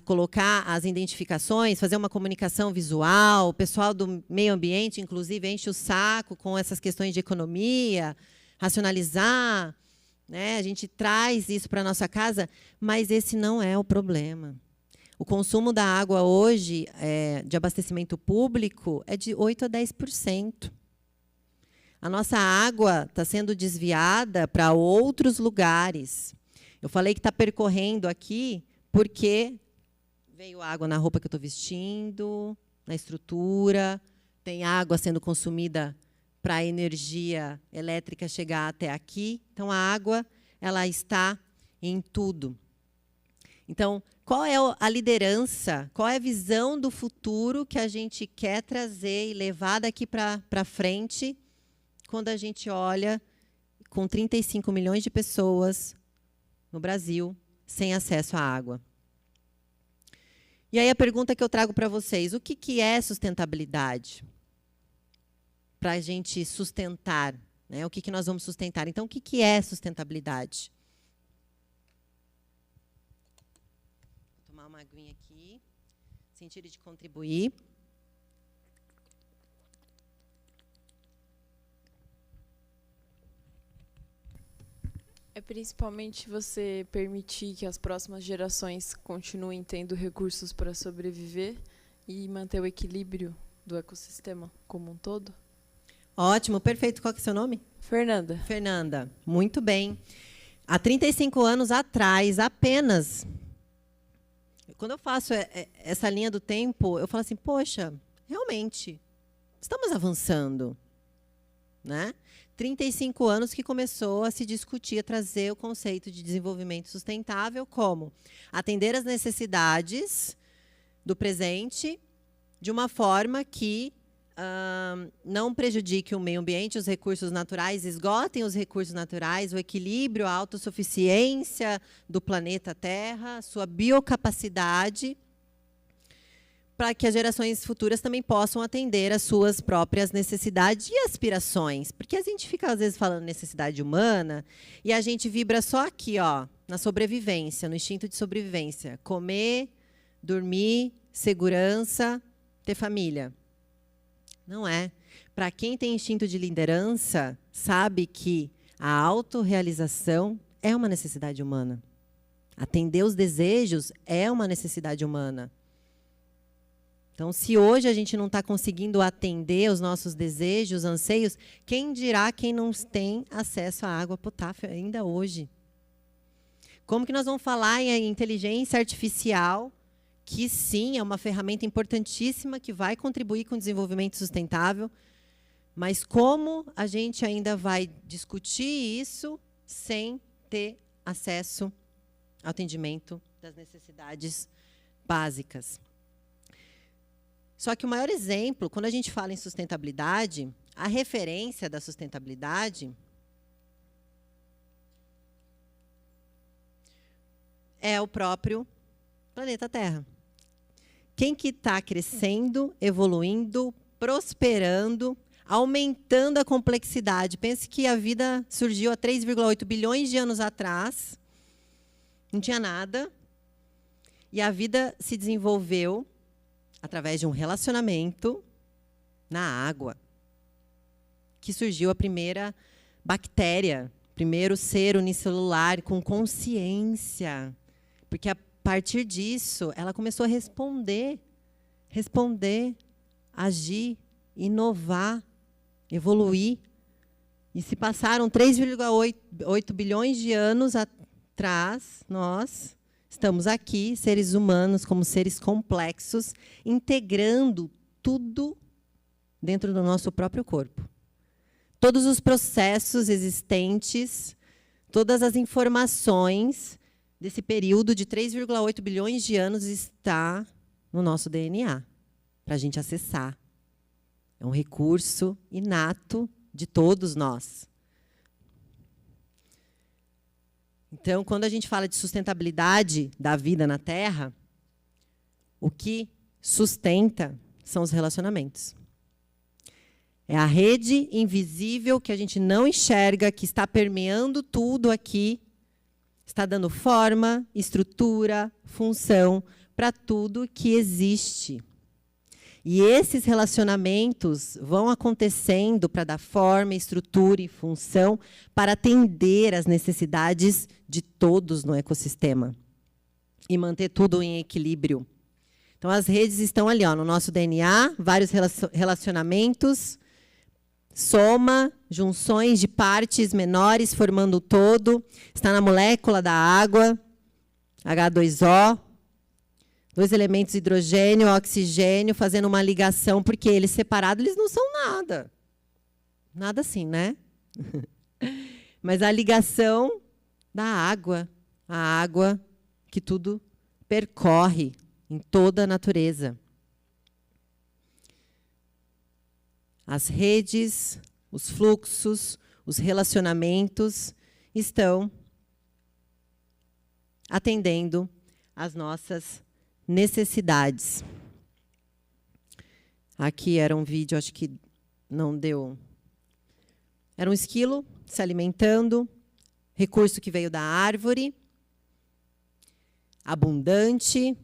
colocar as identificações, fazer uma comunicação visual. O pessoal do meio ambiente, inclusive, enche o saco com essas questões de economia, racionalizar, né? A gente traz isso para a nossa casa, mas esse não é o problema. O consumo da água hoje, de abastecimento público, é de 8% a 10%. A nossa água está sendo desviada para outros lugares. Eu falei que está percorrendo aqui porque veio água na roupa que eu estou vestindo, na estrutura, tem água sendo consumida para a energia elétrica chegar até aqui. Então, a água ela está em tudo. Então, qual é a liderança, qual é a visão do futuro que a gente quer trazer e levar daqui para frente, quando a gente olha com 35 milhões de pessoas no Brasil sem acesso à água? E aí a pergunta que eu trago para vocês, o que é sustentabilidade? Para a gente sustentar, né? O que nós vamos sustentar? Então, o que é sustentabilidade? Vou tomar uma aguinha aqui, sentido de contribuir. É principalmente você permitir que as próximas gerações continuem tendo recursos para sobreviver e manter o equilíbrio do ecossistema como um todo? Ótimo, perfeito. Qual que é o seu nome? Fernanda. Fernanda, muito bem. Há 35 anos atrás, apenas, quando eu faço essa linha do tempo, eu falo assim, poxa, realmente, estamos avançando, né? 35 anos que começou a se discutir, a trazer o conceito de desenvolvimento sustentável como atender às necessidades do presente de uma forma que não prejudique o meio ambiente, os recursos naturais, esgotem os recursos naturais, o equilíbrio, a autossuficiência do planeta Terra, sua biocapacidade, para que as gerações futuras também possam atender às suas próprias necessidades e aspirações. Porque a gente fica, às vezes, falando necessidade humana e a gente vibra só aqui, ó, na sobrevivência, no instinto de sobrevivência. Comer, dormir, segurança, ter família. Não é. Para quem tem instinto de liderança, sabe que a autorrealização é uma necessidade humana. Atender os desejos é uma necessidade humana. Então, se hoje a gente não está conseguindo atender os nossos desejos, anseios, quem dirá quem não tem acesso à água potável ainda hoje? Como que nós vamos falar em inteligência artificial, que sim, é uma ferramenta importantíssima que vai contribuir com o desenvolvimento sustentável, mas como a gente ainda vai discutir isso sem ter acesso ao atendimento das necessidades básicas? Só que o maior exemplo, quando a gente fala em sustentabilidade, a referência da sustentabilidade é o próprio planeta Terra. Quem que está crescendo, evoluindo, prosperando, aumentando a complexidade? Pense que a vida surgiu há 3,8 bilhões de anos atrás, não tinha nada, e a vida se desenvolveu através de um relacionamento na água, que surgiu a primeira bactéria, primeiro ser unicelular com consciência, porque a partir disso ela começou a responder, agir, inovar, evoluir. E se passaram 3,8 bilhões de anos atrás, nós estamos aqui, seres humanos, como seres complexos, integrando tudo dentro do nosso próprio corpo. Todos os processos existentes, todas as informações desse período de 3,8 bilhões de anos está no nosso DNA, para a gente acessar. É um recurso inato de todos nós. Então, quando a gente fala de sustentabilidade da vida na Terra, o que sustenta são os relacionamentos. É a rede invisível que a gente não enxerga, que está permeando tudo aqui, está dando forma, estrutura, função para tudo que existe. E esses relacionamentos vão acontecendo para dar forma, estrutura e função para atender às necessidades de todos no ecossistema e manter tudo em equilíbrio. Então, as redes estão ali, ó, no nosso DNA, vários relacionamentos, soma, junções de partes menores formando o todo, está na molécula da água, H2O, 2 elementos, hidrogênio, oxigênio, fazendo uma ligação, porque eles separados, eles não são nada. Nada assim, né? Mas a ligação da água, a água que tudo percorre em toda a natureza. As redes, os fluxos, os relacionamentos estão atendendo às nossas necessidades. Aqui era um vídeo, acho que não deu. Era um esquilo se alimentando, recurso que veio da árvore, abundante.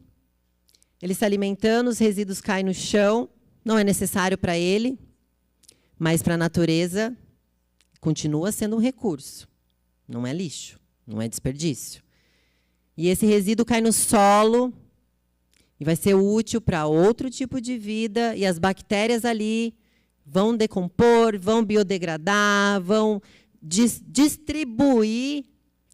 Ele se alimentando, os resíduos caem no chão, não é necessário para ele, mas para a natureza continua sendo um recurso. Não é lixo, não é desperdício. E esse resíduo cai no solo e vai ser útil para outro tipo de vida, e as bactérias ali vão decompor, vão biodegradar, vão distribuir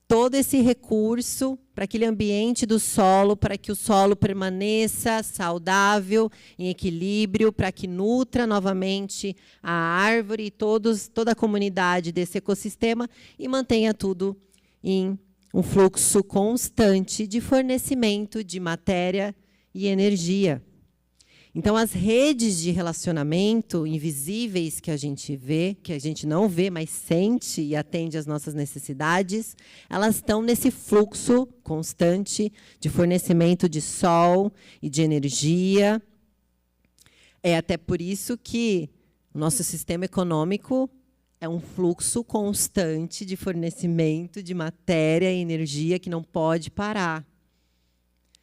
todo esse recurso para aquele ambiente do solo, para que o solo permaneça saudável, em equilíbrio, para que nutra novamente a árvore e toda a comunidade desse ecossistema e mantenha tudo em um fluxo constante de fornecimento de matéria e energia. Então, as redes de relacionamento invisíveis que a gente vê, que a gente não vê, mas sente e atende às nossas necessidades, elas estão nesse fluxo constante de fornecimento de sol e de energia. É até por isso que o nosso sistema econômico é um fluxo constante de fornecimento de matéria e energia que não pode parar.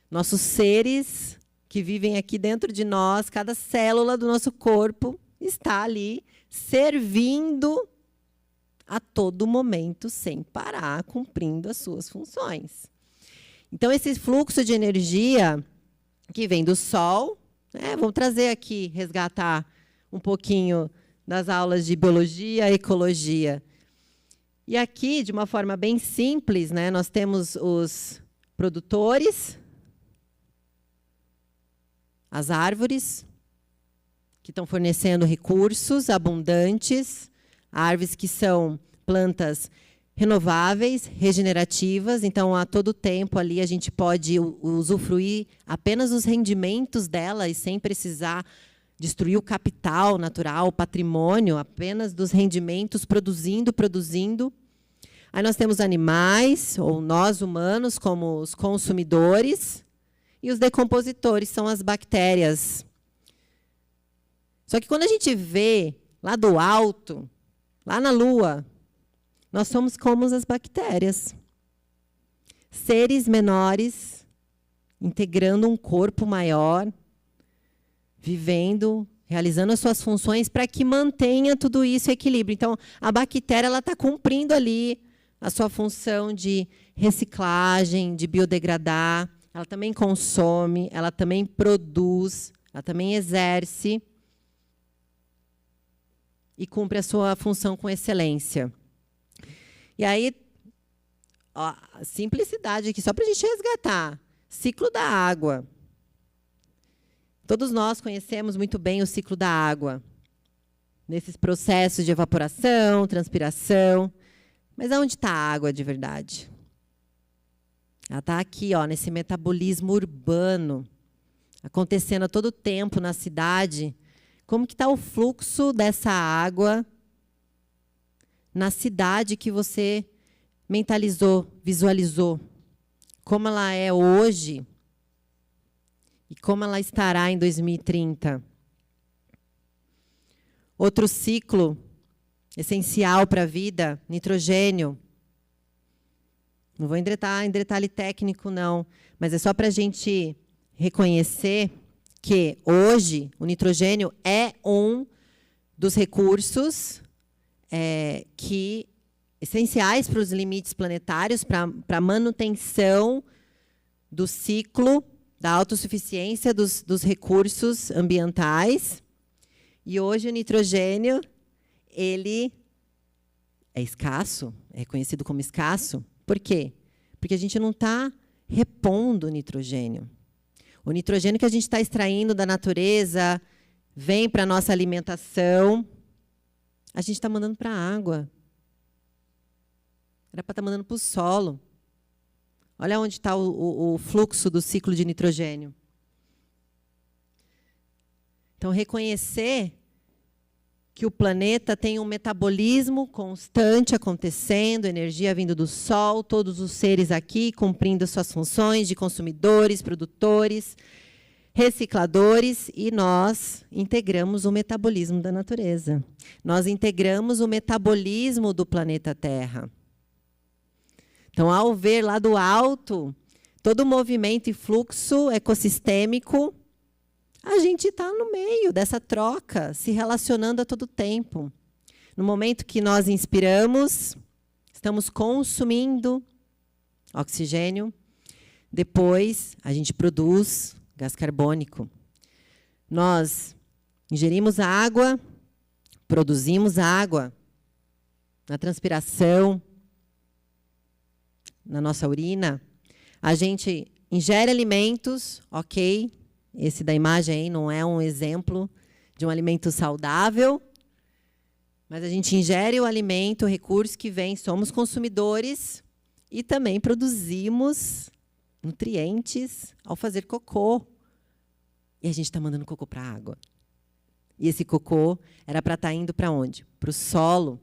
Nossos seres que vivem aqui dentro de nós, cada célula do nosso corpo está ali servindo a todo momento, sem parar, cumprindo as suas funções. Então, esse fluxo de energia que vem do Sol, né, vamos trazer aqui, resgatar um pouquinho das aulas de biologia e ecologia. E aqui, de uma forma bem simples, né, nós temos os produtores, as árvores, que estão fornecendo recursos abundantes, árvores que são plantas renováveis, regenerativas, então, a todo tempo ali a gente pode usufruir apenas os rendimentos delas, sem precisar destruir o capital natural, o patrimônio, apenas dos rendimentos, produzindo. Aí nós temos animais, ou nós humanos, como os consumidores, e os decompositores são as bactérias. Só que quando a gente vê lá do alto, lá na Lua, nós somos como as bactérias. Seres menores, integrando um corpo maior, vivendo, realizando as suas funções para que mantenha tudo isso em equilíbrio. Então, a bactéria está cumprindo ali a sua função de reciclagem, de biodegradar. Ela também consome, ela também produz, ela também exerce e cumpre a sua função com excelência. E aí, ó, simplicidade aqui, só para a gente resgatar. Ciclo da água. Todos nós conhecemos muito bem o ciclo da água, nesses processos de evaporação, transpiração. Mas aonde está a água de verdade? Ela está aqui, ó, nesse metabolismo urbano, acontecendo a todo tempo na cidade. Como que está o fluxo dessa água na cidade que você mentalizou, visualizou? Como ela é hoje e como ela estará em 2030. Outro ciclo essencial para a vida, nitrogênio. Não vou entrar em detalhe técnico, não, mas é só para a gente reconhecer que, hoje, o nitrogênio é um dos recursos essenciais para os limites planetários, para a manutenção do ciclo da autossuficiência dos recursos ambientais. E hoje o nitrogênio, ele é escasso, é reconhecido como escasso. Por quê? Porque a gente não está repondo o nitrogênio. O nitrogênio que a gente está extraindo da natureza vem para a nossa alimentação, a gente está mandando para a água. Era para estar mandando para o solo. Olha onde está o fluxo do ciclo de nitrogênio. Então, reconhecer que o planeta tem um metabolismo constante acontecendo, energia vindo do Sol, todos os seres aqui cumprindo suas funções de consumidores, produtores, recicladores, e nós integramos o metabolismo da natureza. Nós integramos o metabolismo do planeta Terra. Então, ao ver lá do alto todo o movimento e fluxo ecossistêmico, a gente está no meio dessa troca, se relacionando a todo tempo. No momento que nós inspiramos, estamos consumindo oxigênio. Depois, a gente produz gás carbônico. Nós ingerimos água, produzimos água na transpiração, na nossa urina. A gente ingere alimentos, ok. Esse da imagem aí não é um exemplo de um alimento saudável, mas a gente ingere o alimento, o recurso que vem, somos consumidores e também produzimos nutrientes ao fazer cocô. E a gente está mandando cocô para a água. E esse cocô era para estar indo para onde? Para o solo,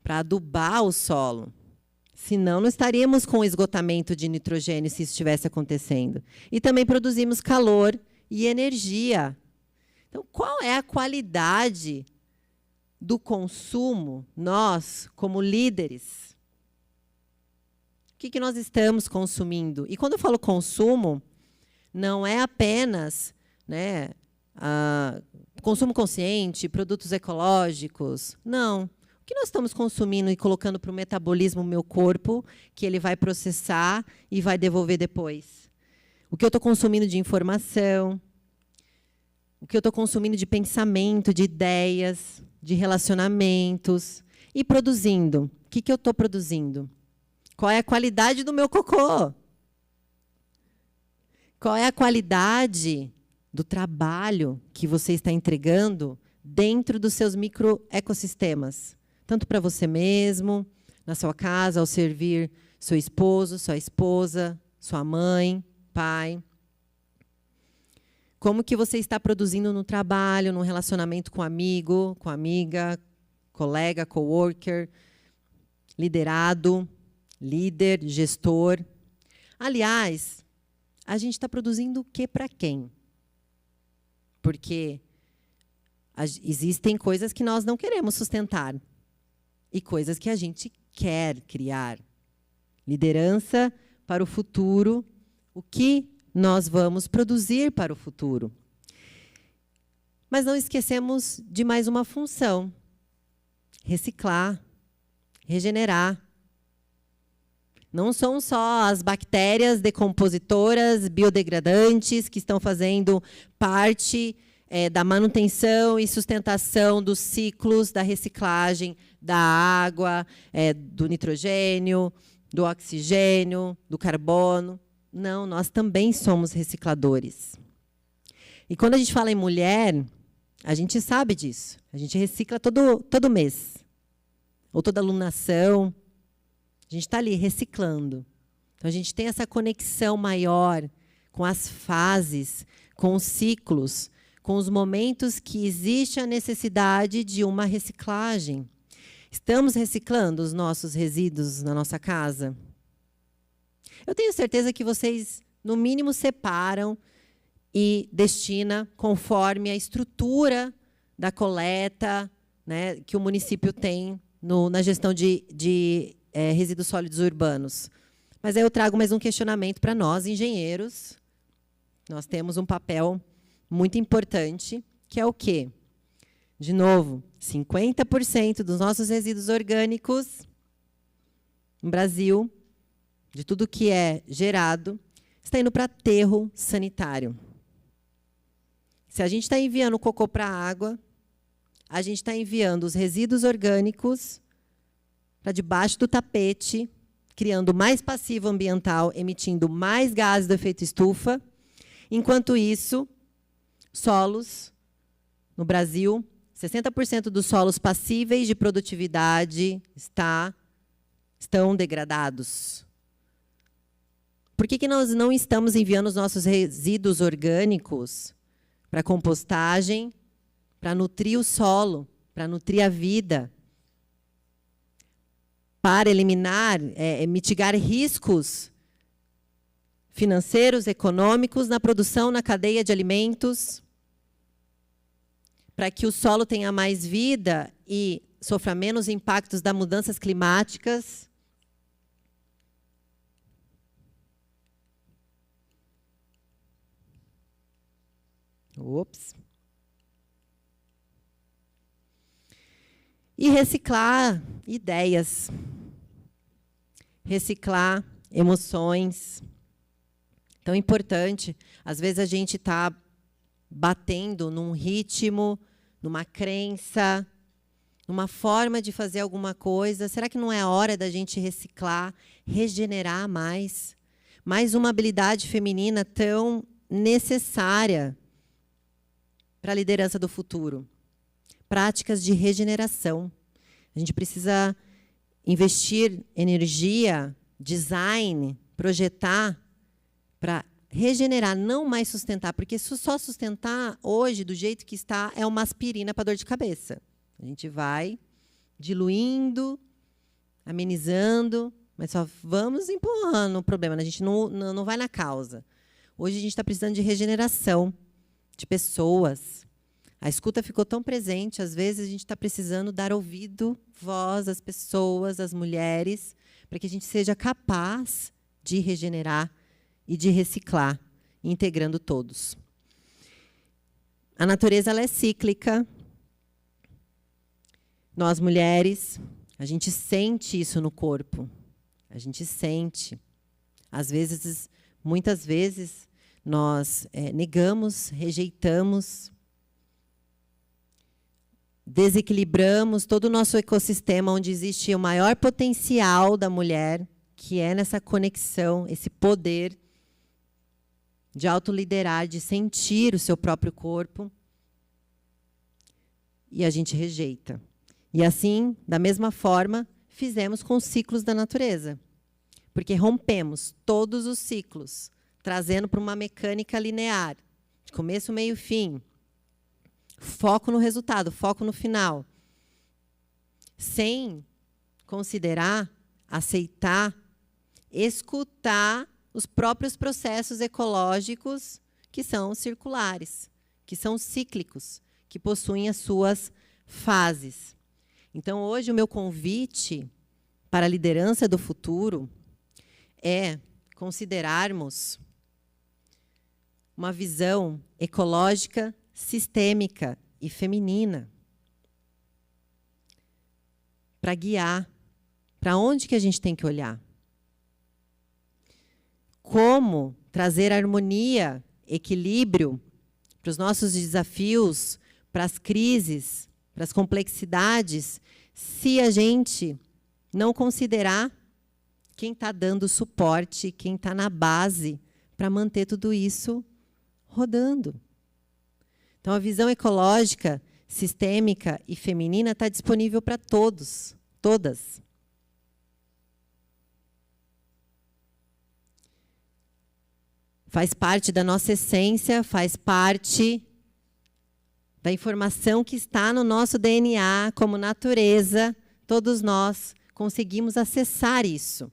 para adubar o solo. Senão, não estaríamos com esgotamento de nitrogênio se isso estivesse acontecendo. E também produzimos calor e energia. Então, qual é a qualidade do consumo, nós, como líderes? O que nós estamos consumindo? E quando eu falo consumo, não é apenas, né, consumo consciente, produtos ecológicos. Não. O que nós estamos consumindo e colocando para o metabolismo meu corpo, que ele vai processar e vai devolver depois? O que eu estou consumindo de informação? O que eu estou consumindo de pensamento, de ideias, de relacionamentos? E produzindo? O que eu estou produzindo? Qual é a qualidade do meu cocô? Qual é a qualidade do trabalho que você está entregando dentro dos seus microecossistemas? Tanto para você mesmo, na sua casa, ao servir seu esposo, sua esposa, sua mãe, pai. Como que você está produzindo no trabalho, no relacionamento com amigo, com amiga, colega, coworker, liderado, líder, gestor. Aliás, a gente está produzindo o que para quem? Porque existem coisas que nós não queremos sustentar e coisas que a gente quer criar. Liderança para o futuro, o que nós vamos produzir para o futuro. Mas não esquecemos de mais uma função: reciclar, regenerar. Não são só as bactérias decompositoras, biodegradantes, que estão fazendo parte da manutenção e sustentação dos ciclos da reciclagem da água, do nitrogênio, do oxigênio, do carbono. Não, nós também somos recicladores. E quando a gente fala em mulher, a gente sabe disso. A gente recicla todo mês. Ou toda alunação. A gente está ali reciclando. Então, a gente tem essa conexão maior com as fases, com os ciclos, com os momentos que existe a necessidade de uma reciclagem. Estamos reciclando os nossos resíduos na nossa casa? Eu tenho certeza que vocês, no mínimo, separam e destinam conforme a estrutura da coleta, né, que o município tem na gestão de resíduos sólidos urbanos. Mas aí eu trago mais um questionamento para nós, engenheiros. Nós temos um papel muito importante, que é o quê? De novo, 50% dos nossos resíduos orgânicos no Brasil, de tudo que é gerado, está indo para aterro sanitário. Se a gente está enviando o cocô para a água, a gente está enviando os resíduos orgânicos para debaixo do tapete, criando mais passivo ambiental, emitindo mais gases do efeito estufa. Enquanto isso, solos no Brasil, 60% dos solos passíveis de produtividade estão degradados. Por que nós não estamos enviando os nossos resíduos orgânicos para compostagem, para nutrir o solo, para nutrir a vida, para eliminar, mitigar riscos financeiros, econômicos na produção, na cadeia de alimentos, para que o solo tenha mais vida e sofra menos impactos das mudanças climáticas? Ops. E reciclar ideias, reciclar emoções. Tão importante. Às vezes a gente está batendo num ritmo, numa crença, numa forma de fazer alguma coisa. Será que não é a hora da gente reciclar, regenerar mais? Mais uma habilidade feminina tão necessária para a liderança do futuro. Práticas de regeneração. A gente precisa investir energia, design, projetar para regenerar, não mais sustentar, porque só sustentar hoje, do jeito que está, é uma aspirina para dor de cabeça. A gente vai diluindo, amenizando, mas só vamos empurrando o problema, né? A gente não vai na causa. Hoje a gente está precisando de regeneração, de pessoas. A escuta ficou tão presente, às vezes a gente está precisando dar ouvido, voz às pessoas, às mulheres, para que a gente seja capaz de regenerar e de reciclar, integrando todos. A natureza ela é cíclica. Nós, mulheres, a gente sente isso no corpo. A gente sente. Às vezes, muitas vezes, nós negamos, rejeitamos, desequilibramos todo o nosso ecossistema onde existe o maior potencial da mulher, que é nessa conexão, esse poder de autoliderar, de sentir o seu próprio corpo, e a gente rejeita. E assim, da mesma forma, fizemos com os ciclos da natureza, porque rompemos todos os ciclos, trazendo para uma mecânica linear, de começo, meio, fim, foco no resultado, foco no final, sem considerar, aceitar, escutar os próprios processos ecológicos que são circulares, que são cíclicos, que possuem as suas fases. Então, hoje, o meu convite para a liderança do futuro é considerarmos uma visão ecológica, sistêmica e feminina para guiar para onde que a gente tem que olhar. Como trazer harmonia, equilíbrio para os nossos desafios, para as crises, para as complexidades, se a gente não considerar quem está dando suporte, quem está na base para manter tudo isso rodando. Então, a visão ecológica, sistêmica e feminina está disponível para todos, todas. Faz parte da nossa essência, faz parte da informação que está no nosso DNA, como natureza, todos nós conseguimos acessar isso.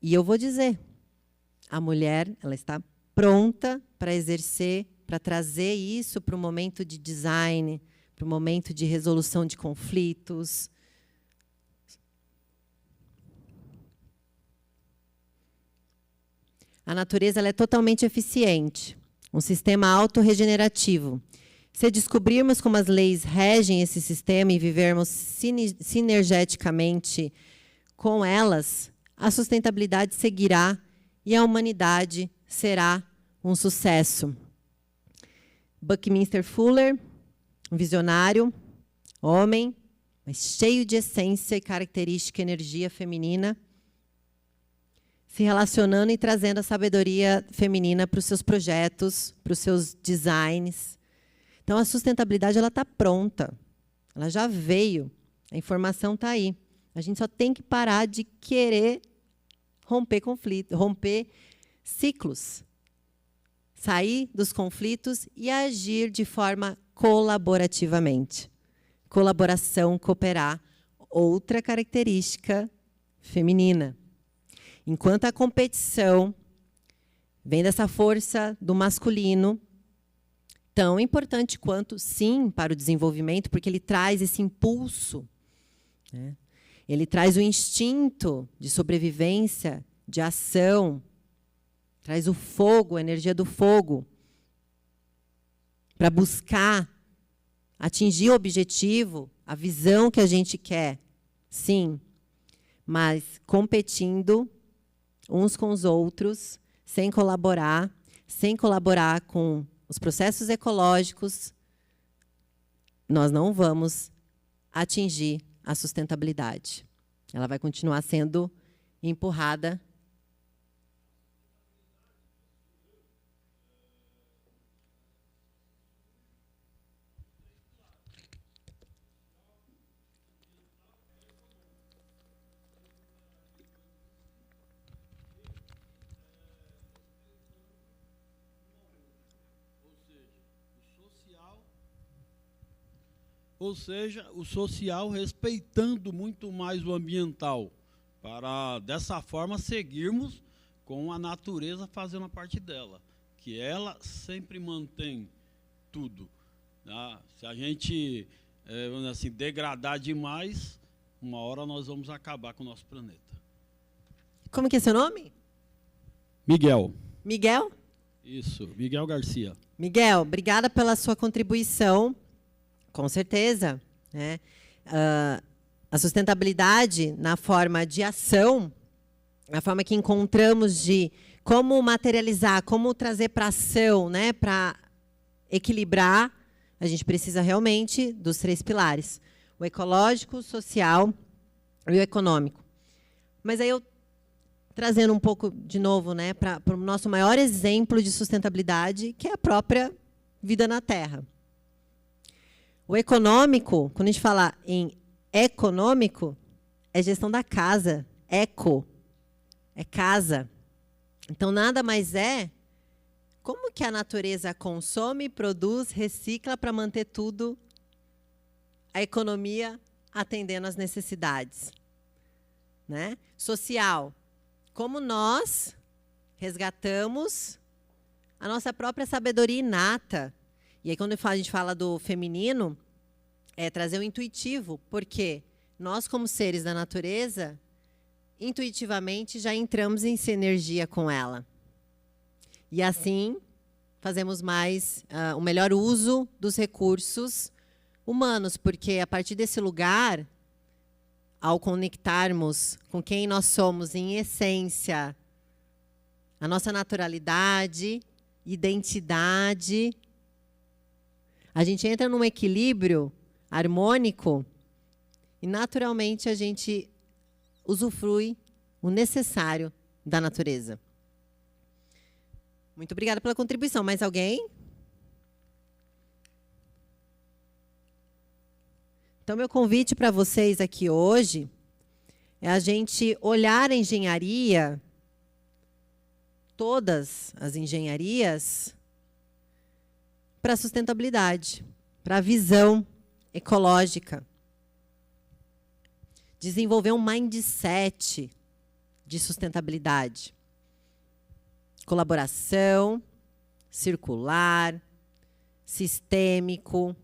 E eu vou dizer, a mulher ela está pronta para exercer, para trazer isso para o momento de design, para o momento de resolução de conflitos. A natureza ela é totalmente eficiente, um sistema autorregenerativo. Se descobrirmos como as leis regem esse sistema e vivermos sinergeticamente com elas, a sustentabilidade seguirá e a humanidade será um sucesso. Buckminster Fuller, um visionário, homem, mas cheio de essência e característica energia feminina, se relacionando e trazendo a sabedoria feminina para os seus projetos, para os seus designs. Então, a sustentabilidade ela está pronta. Ela já veio. A informação está aí. A gente só tem que parar de querer romper conflitos, romper ciclos. Sair dos conflitos e agir de forma colaborativamente. Colaboração, cooperar. Outra característica feminina. Enquanto a competição vem dessa força do masculino, tão importante quanto, sim, para o desenvolvimento, porque ele traz esse impulso, né? Ele traz o instinto de sobrevivência, de ação, traz o fogo, a energia do fogo, para buscar atingir o objetivo, a visão que a gente quer, sim, mas competindo uns com os outros, sem colaborar com os processos ecológicos, nós não vamos atingir a sustentabilidade. Ela vai continuar sendo empurrada. ou seja, o social respeitando muito mais o ambiental, para dessa forma seguirmos com a natureza fazendo a parte dela, que ela sempre mantém tudo. Tá? Se a gente vamos dizer assim, degradar demais, uma hora nós vamos acabar com o nosso planeta. Como que é seu nome? Miguel. Miguel? Isso, Miguel Garcia. Miguel, obrigada pela sua contribuição, com certeza, né? A sustentabilidade na forma de ação, a forma que encontramos de como materializar, como trazer para ação, né? Para equilibrar, a gente precisa realmente dos 3 pilares: o ecológico, o social e o econômico. Mas aí eu trazendo um pouco de novo, né, para o nosso maior exemplo de sustentabilidade, que é a própria vida na Terra. O econômico, quando a gente fala em econômico, é gestão da casa. Eco é casa. Então, nada mais é como que a natureza consome, produz, recicla para manter tudo, a economia atendendo às necessidades. Né? Social, como nós resgatamos a nossa própria sabedoria inata. E aí, quando a gente fala do feminino, é trazer o intuitivo, porque nós, como seres da natureza, intuitivamente já entramos em sinergia com ela. E assim, fazemos mais o melhor uso dos recursos humanos, porque a partir desse lugar, ao conectarmos com quem nós somos em essência, a nossa naturalidade, identidade, a gente entra num equilíbrio harmônico e, naturalmente, a gente usufrui o necessário da natureza. Muito obrigada pela contribuição. Mais alguém? Então, meu convite para vocês aqui hoje é a gente olhar a engenharia, todas as engenharias, para a sustentabilidade, para a visão ecológica. Desenvolver um mindset de sustentabilidade. Colaboração, circular, sistêmico. O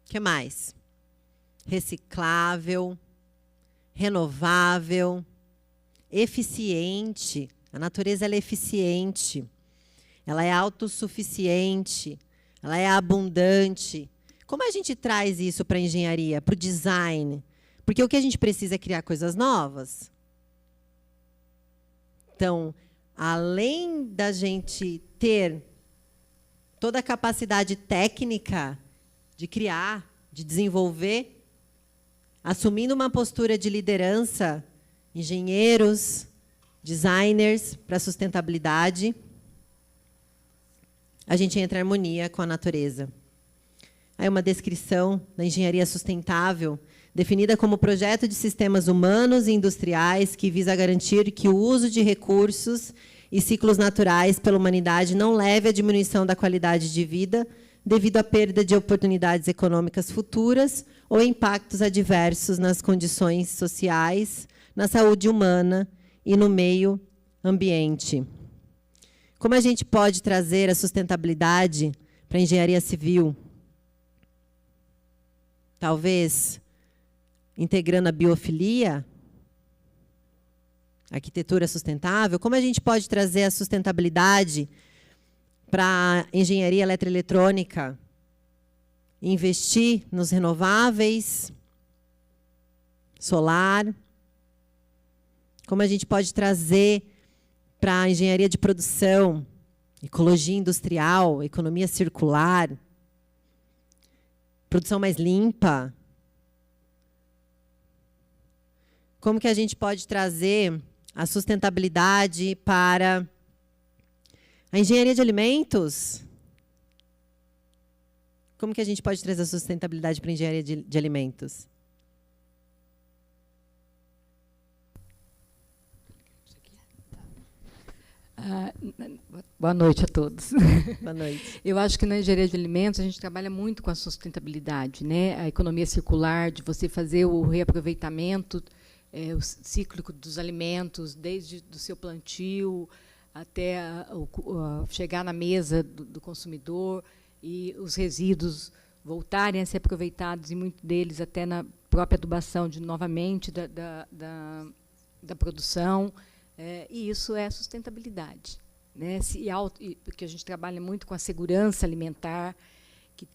que mais? Reciclável, renovável, eficiente. A natureza ela é eficiente, ela é autossuficiente, ela é abundante. Como a gente traz isso para a engenharia, para o design? Porque o que a gente precisa é criar coisas novas. Então, além da gente ter toda a capacidade técnica de criar, de desenvolver, assumindo uma postura de liderança, engenheiros, designers para a sustentabilidade, a gente entra em harmonia com a natureza. Aí uma descrição da engenharia sustentável, definida como projeto de sistemas humanos e industriais que visa garantir que o uso de recursos e ciclos naturais pela humanidade não leve à diminuição da qualidade de vida devido à perda de oportunidades econômicas futuras ou impactos adversos nas condições sociais, na saúde humana e no meio ambiente. Como a gente pode trazer a sustentabilidade para a engenharia civil? Talvez integrando a biofilia, arquitetura sustentável. Como a gente pode trazer a sustentabilidade para a engenharia eletroeletrônica? Investir nos renováveis, solar. Como a gente pode trazer para a engenharia de produção, ecologia industrial, economia circular, produção mais limpa? Como que a gente pode trazer a sustentabilidade para a engenharia de alimentos? Como que a gente pode trazer a sustentabilidade para a engenharia de alimentos? Boa noite a todos. Boa noite. Eu acho que na engenharia de alimentos a gente trabalha muito com a sustentabilidade, né? A economia circular, de você fazer o reaproveitamento, o ciclo dos alimentos, desde do seu plantio até chegar na mesa do consumidor e os resíduos voltarem a ser aproveitados, e muitos deles até na própria adubação novamente da produção. E isso é sustentabilidade, né? Porque a gente trabalha muito com a segurança alimentar, que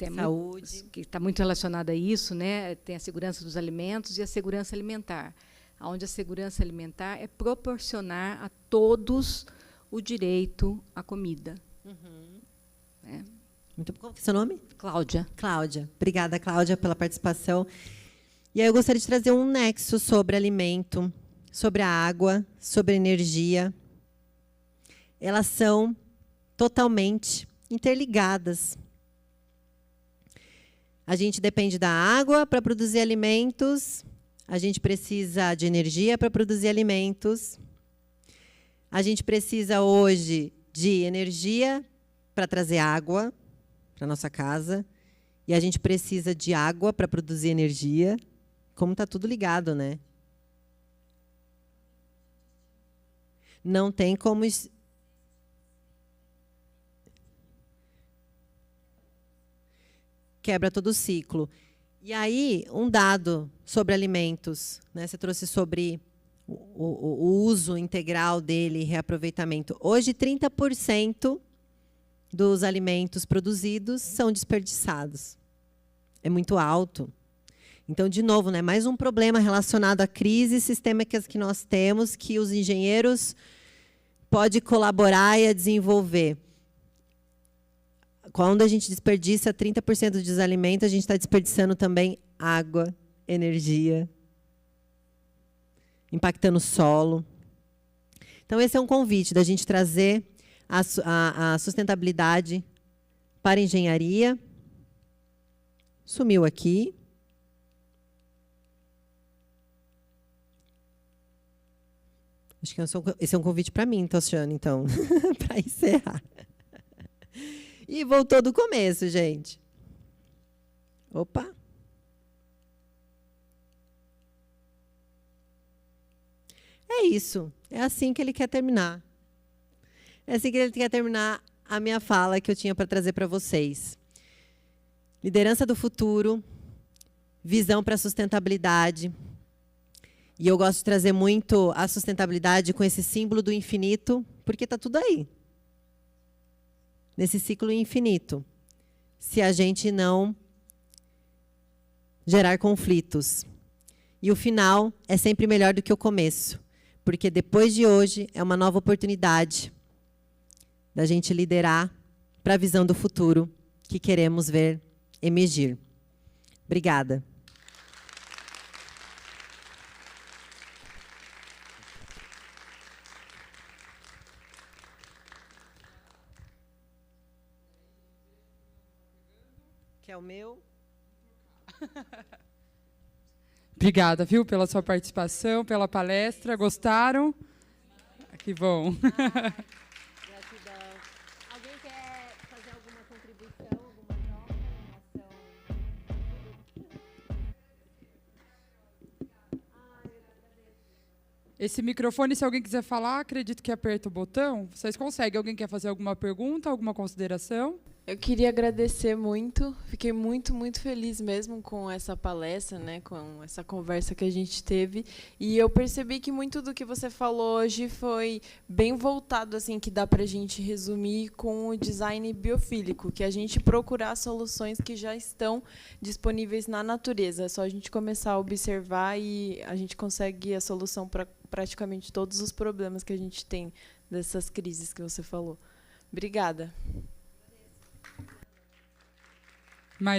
está muito relacionada a isso, né? Tem a segurança dos alimentos e a segurança alimentar, onde a segurança alimentar é proporcionar a todos o direito à comida. Né? Qual que é o seu nome? Cláudia. Cláudia. Obrigada, Cláudia, pela participação. E aí eu gostaria de trazer um nexo sobre alimento, sobre a água, sobre a energia. Elas são totalmente interligadas. A gente depende da água para produzir alimentos, a gente precisa de energia para produzir alimentos, a gente precisa hoje de energia para trazer água para a nossa casa, e a gente precisa de água para produzir energia. Como está tudo ligado, né? Não tem como... Quebra todo o ciclo. E aí, um dado sobre alimentos, né? Você trouxe sobre o uso integral dele, reaproveitamento. Hoje, 30% dos alimentos produzidos são desperdiçados. É muito alto. Então, de novo, né, mais um problema relacionado à crise sistêmica que nós temos, que os engenheiros podem colaborar e a desenvolver. Quando a gente desperdiça 30% dos alimentos, a gente está desperdiçando também água, energia, impactando o solo. Então, esse é um convite da gente trazer a sustentabilidade para a engenharia. Sumiu aqui. Acho que esse é um convite para mim, Tossiane, então, para encerrar. E voltou do começo, gente. Opa. É isso. É assim que ele quer terminar. É assim que ele quer terminar a minha fala que eu tinha para trazer para vocês. Liderança do futuro, visão para a sustentabilidade. E eu gosto de trazer muito a sustentabilidade com esse símbolo do infinito, porque está tudo aí. Nesse ciclo infinito. Se a gente não gerar conflitos. E o final é sempre melhor do que o começo. Porque depois de hoje é uma nova oportunidade da gente liderar para a visão do futuro que queremos ver emergir. Obrigada. Que é o meu. Obrigada, viu, pela sua participação, pela palestra. Gostaram? Que bom. Gratidão. Alguém quer fazer alguma contribuição, alguma troca em relação? Esse microfone, se alguém quiser falar, acredito que aperta o botão. Vocês conseguem? Alguém quer fazer alguma pergunta, alguma consideração? Eu queria agradecer muito, fiquei muito, muito feliz mesmo com essa palestra, né, com essa conversa que a gente teve, e eu percebi que muito do que você falou hoje foi bem voltado, assim, que dá para a gente resumir com o design biofílico, que a gente procurar soluções que já estão disponíveis na natureza, é só a gente começar a observar e a gente consegue a solução para praticamente todos os problemas que a gente tem dessas crises que você falou. Obrigada. Mas